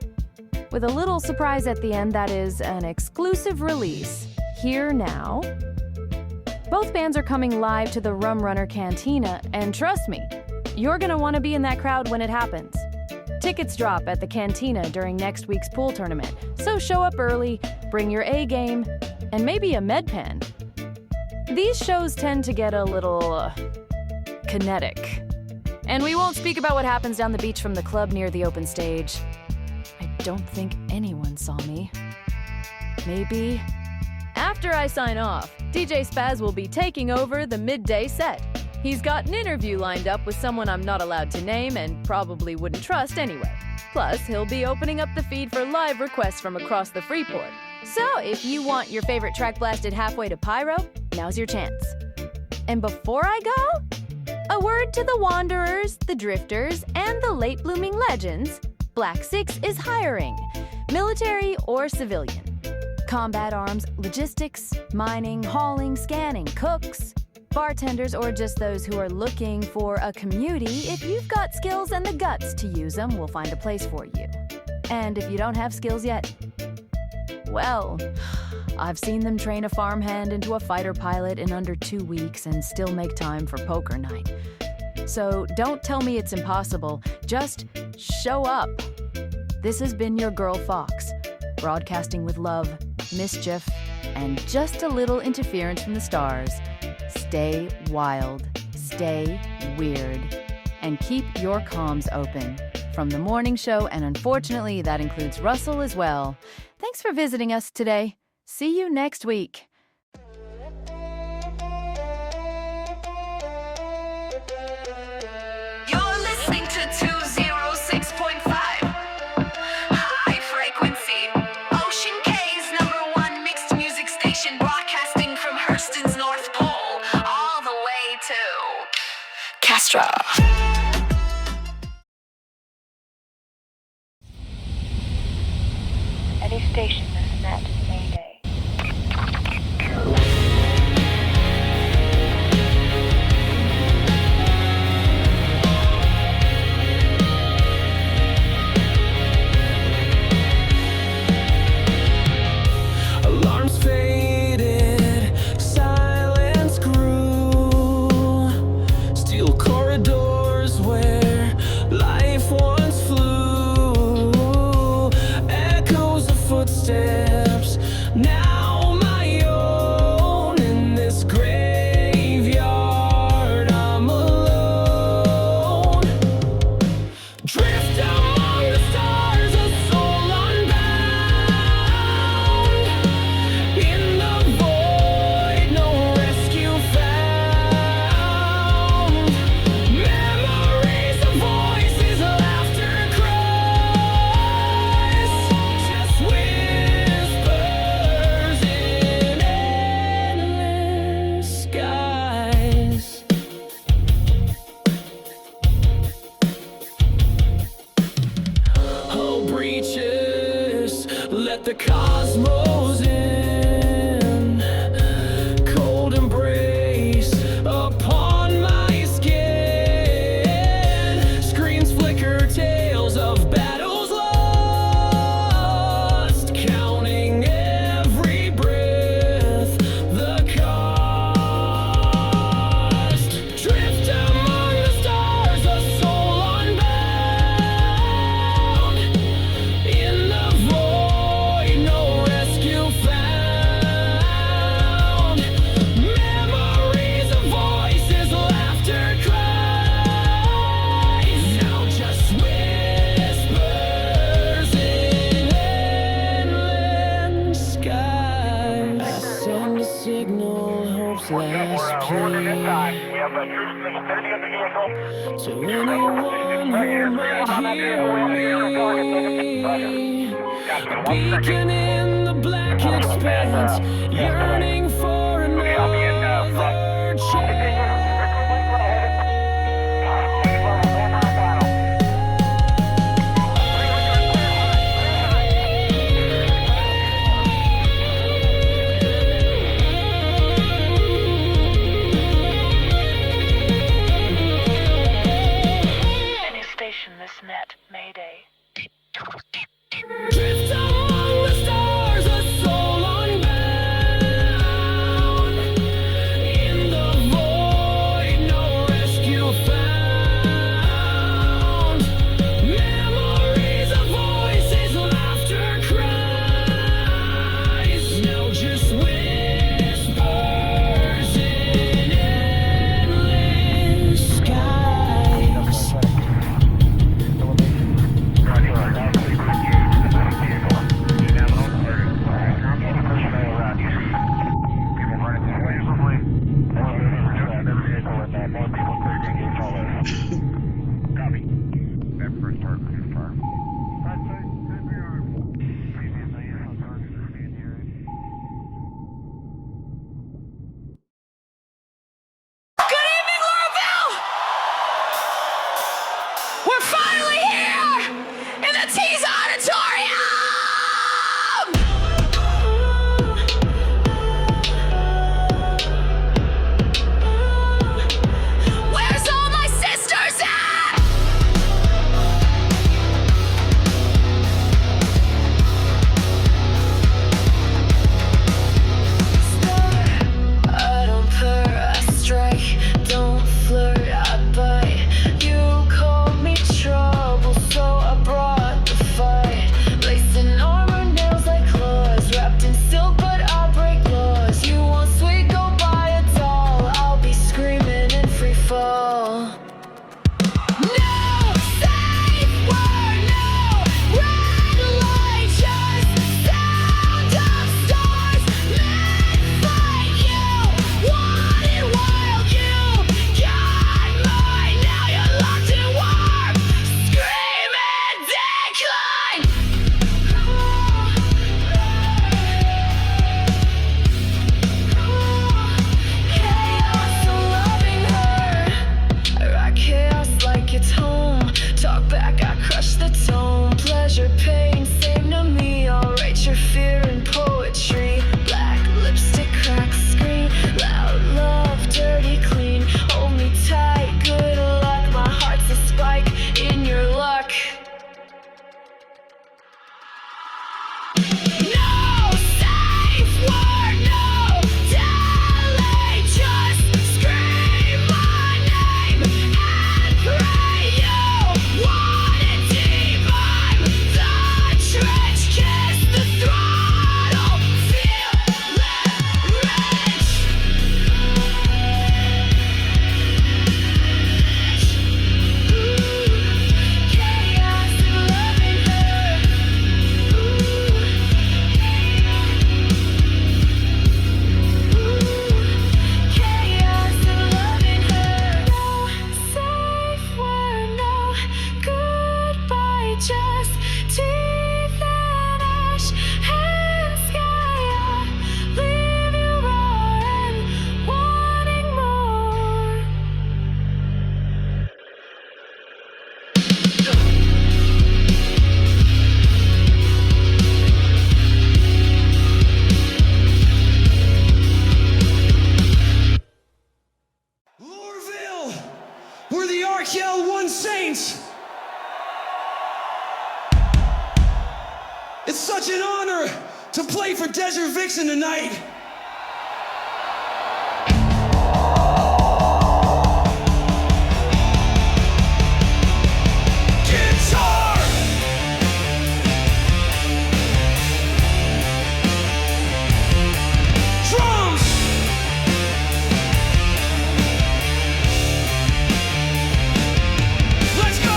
[SPEAKER 2] With a little surprise at the end that is an exclusive release. Here now. Both bands are coming live to the Rum Runner Cantina, and trust me, you're gonna want to be in that crowd when it happens. Tickets drop at the Cantina during next week's pool tournament, so show up early, bring your A game, and maybe a med pen. These shows tend to get a little kinetic. And we won't speak about what happens down the beach from the club near the open stage. I don't think anyone saw me. Maybe. After I sign off, DJ Spaz will be taking over the midday set. He's got an interview lined up with someone I'm not allowed to name and probably wouldn't trust anyway. Plus, he'll be opening up the feed for live requests from across the Freeport. So, if you want your favorite track blasted halfway to Pyro, now's your chance. And before I go, a word to the Wanderers, the Drifters, and the late-blooming legends. Black 6 is hiring, military or civilian. Combat arms, logistics, mining, hauling, scanning, cooks, bartenders, or just those who are looking for a commutie. If you've got skills and the guts to use them, we'll find a place for you. And if you don't have skills yet, well, I've seen them train a farmhand into a fighter pilot in under 2 weeks and still make time for poker night. So don't tell me it's impossible, just show up. This has been your girl Fox, broadcasting with love, mischief, and just a little interference from the stars. Stay wild, stay weird, and keep your comms open. From the morning show, and unfortunately that includes Russell as well. Thanks for visiting us today. See you next week.
[SPEAKER 1] You're listening to 206.5 High Frequency, Ocean K's #1 mixed music station, broadcasting from Hurston's North Pole all the way to Castro.
[SPEAKER 12] Any station that's net Mayday.
[SPEAKER 6] Alarms faded, silence grew. Steel corridors where life once flew. Echoes of footsteps, now my own. In this graveyard, I'm alone. Drift among the stars, a soul unbound. In the void, no rescue found. Memories of voices, laughter, cries. Just whispers in endless skies. Oh, breaches, let the cosmos in. Cold embrace upon my skin. Screens flicker, tales of battles lost. Counting every breath, the cost. Drift among the stars, a soul unbound. In the void, no rescue found. Memories of voices, laughter, cries. Now just whispers in endless skies. I send a signal, hope's last plea. To anyone who might hear me. A beacon in the black expanse, yearning for another chance.
[SPEAKER 12] Any station that's net Mayday.
[SPEAKER 6] Drift among the stars, a soul unbound. In the void, no rescue found. Memories of voices, laughter, cries. Now just whispers in endless skies.
[SPEAKER 1] Good evening, Louisville! We're finally here in the Tease Auditorium! We're
[SPEAKER 13] such an honor to play for Desert Vixen tonight. Guitar! Drums! Let's go!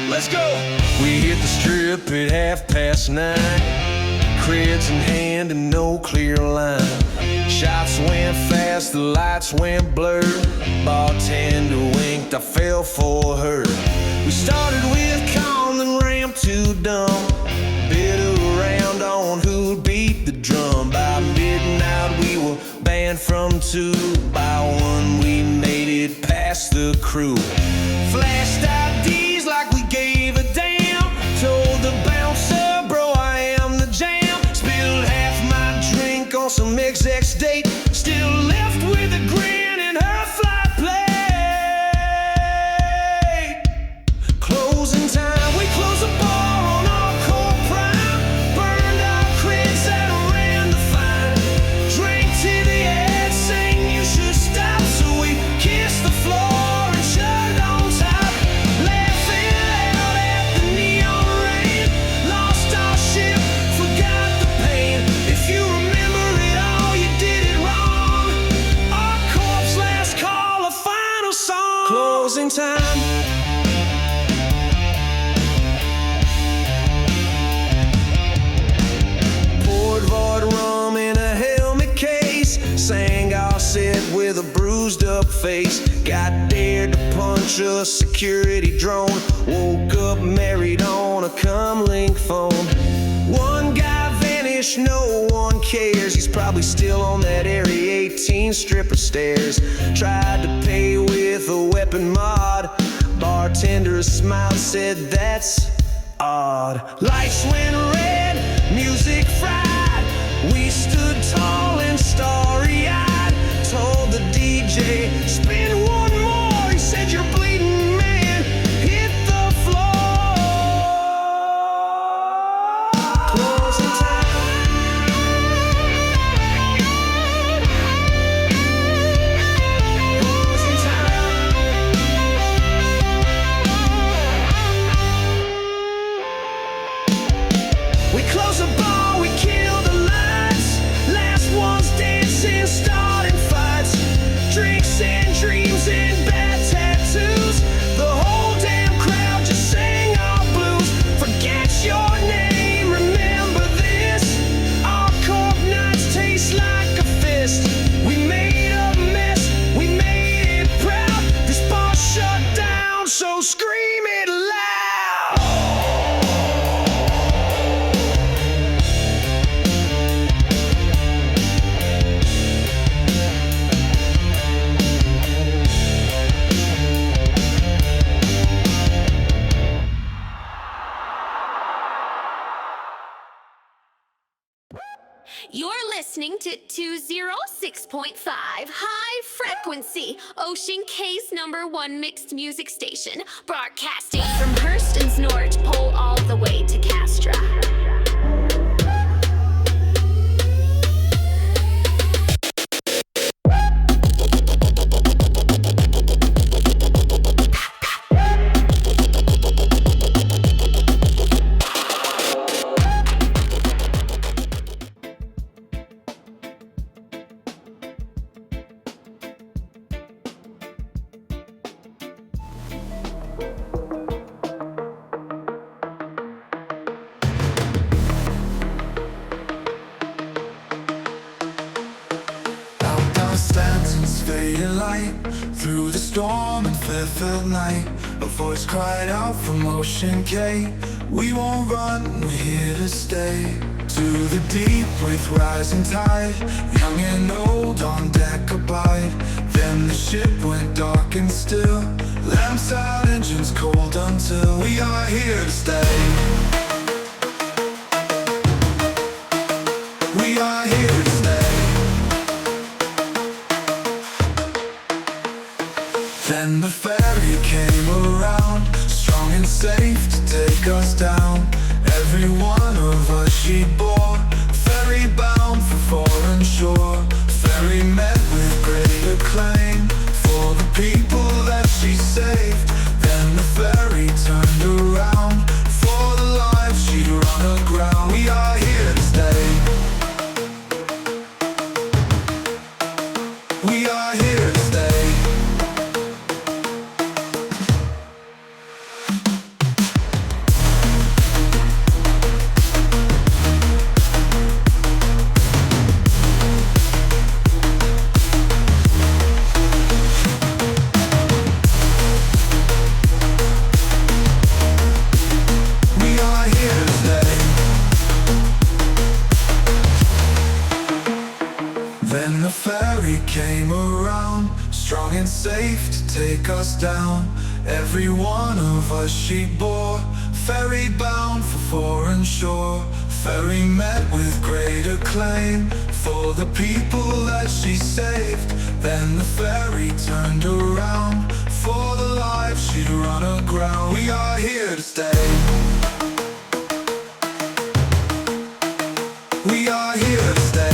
[SPEAKER 13] Let's go!
[SPEAKER 9] We hit the strip at 9:30. Creds in hand and no clear line. Shots went fast, the lights went blurred. Bartender winked, I fell for her. We started with calm, then ramped to dumb. Bit around on who'd beat the drum. By midnight we were banned from 2. By 1 we made it past the crew. Flashed IDs like we gave a damn. Told the bouncer, bro, I am the jam. Spilled half my drink on some XX date. Still left with a grin in her fly plate. Closing time, we closed the bar on our core prime. Burned our creds that ran the fine. Drank to the edge, saying you should stop. So we kissed the floor and shut it on top. Laughing loud at the neon rain. Lost our ship, forgot the pain. If you remember it all, you did it wrong. Our corpse last call, a final song. Closing time. Poured void rum in a helmet case. Sang our set with a bruised up face. Got dared to punch a security drone. Woke up married on a comlink phone. One guy vanished, no one cares. He's probably still on that Area 18 stripper stairs. Tried to pay with a weapon mod. Bartender smiled, said that's odd. Lights went red, music fried. We stood tall and starry-eyed. Told the DJ, spin one more. He said, you're bleeding, man. Hit the floor. Closing time. Closing time. We close the bar, we kill the lights. Last ones dancing, starting fights. Drinks and dreams and bad tattoos. The whole damn crowd just sang our blues. Forget your name, remember this. Our corp nights taste like a fist. We made a mess, we made it proud. This bar shut down, so scream it loud.
[SPEAKER 1] You're listening to 206.5 High Frequency, Ocean Cay's #1 mixed music station, broadcasting from Hurston's North Pole all the way to Castra.
[SPEAKER 11] Stanton's fading light through the storm and Fairfield night. A voice cried out from Ocean Cay, we won't run, we're here to stay. To the deep with rising tide, young and old on deck abide. Then the ship went dark and still, Lamps out, engines cold until we are here to stay. We are here to stay. Then the ferry came around, strong and safe to take us down. Every one of us she bore, ferry bound for foreign shore. Ferry met with great acclaim for the people that she saved. Then the ferry turned around for the lives she'd run aground. We are here to stay. We are here to stay. Then the ferry came around, strong and safe to take us down. Every one of us she bore, ferry bound for foreign shore. Ferry met with great acclaim for the people that she saved. Then the ferry turned around for the lives she'd run aground. We are here to stay. We are here to stay.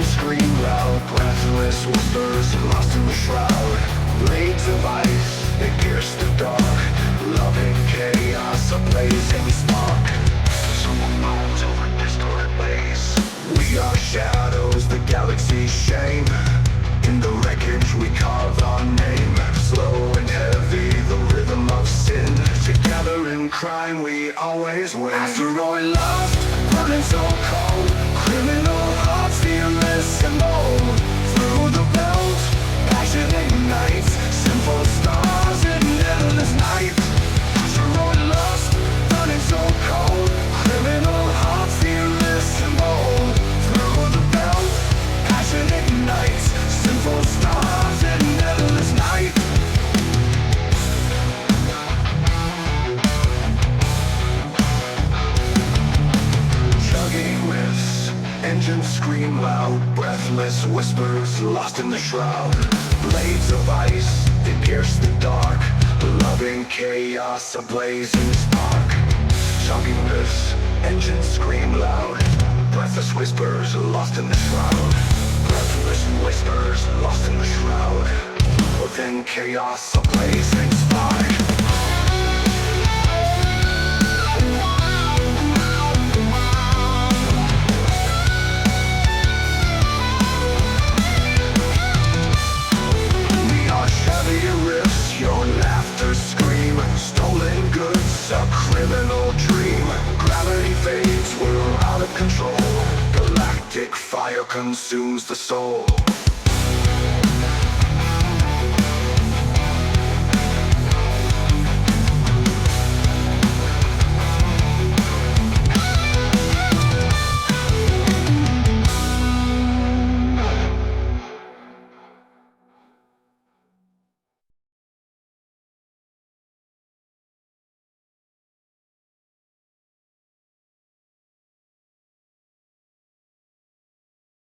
[SPEAKER 11] Scream loud, breathless whispers lost in the shroud. Blades of ice, they pierce the dark. Loving chaos, a blazing spark. Someone moans over distorted ways. We are shadows, the galaxy's shame. In the wreckage we carve our name. Slow and heavy, the rhythm of sin. Together in crime we always win. Asteroid lost, burning so cold. Criminal hearts, fearless and bold. Through the belt, passion ignites. Sinful stars in endless night. Asteroid lost, burning so cold. Criminal hearts, fearless and bold. Through the belt, passion ignites. Sinful stars in endless night. Chugging whiffs, engines scream loud. Breathless whispers lost in the shroud. Blades of ice, they pierce the dark. Loving chaos, a blazing spark. Chugging whiffs, engines scream loud. Breathless whispers lost in the shroud. Breathless whispers lost in the shroud. Within chaos, a blazing spark. Your laughter scream, stolen goods, a criminal dream. Gravity fades, we're out of control. Galactic fire consumes the soul.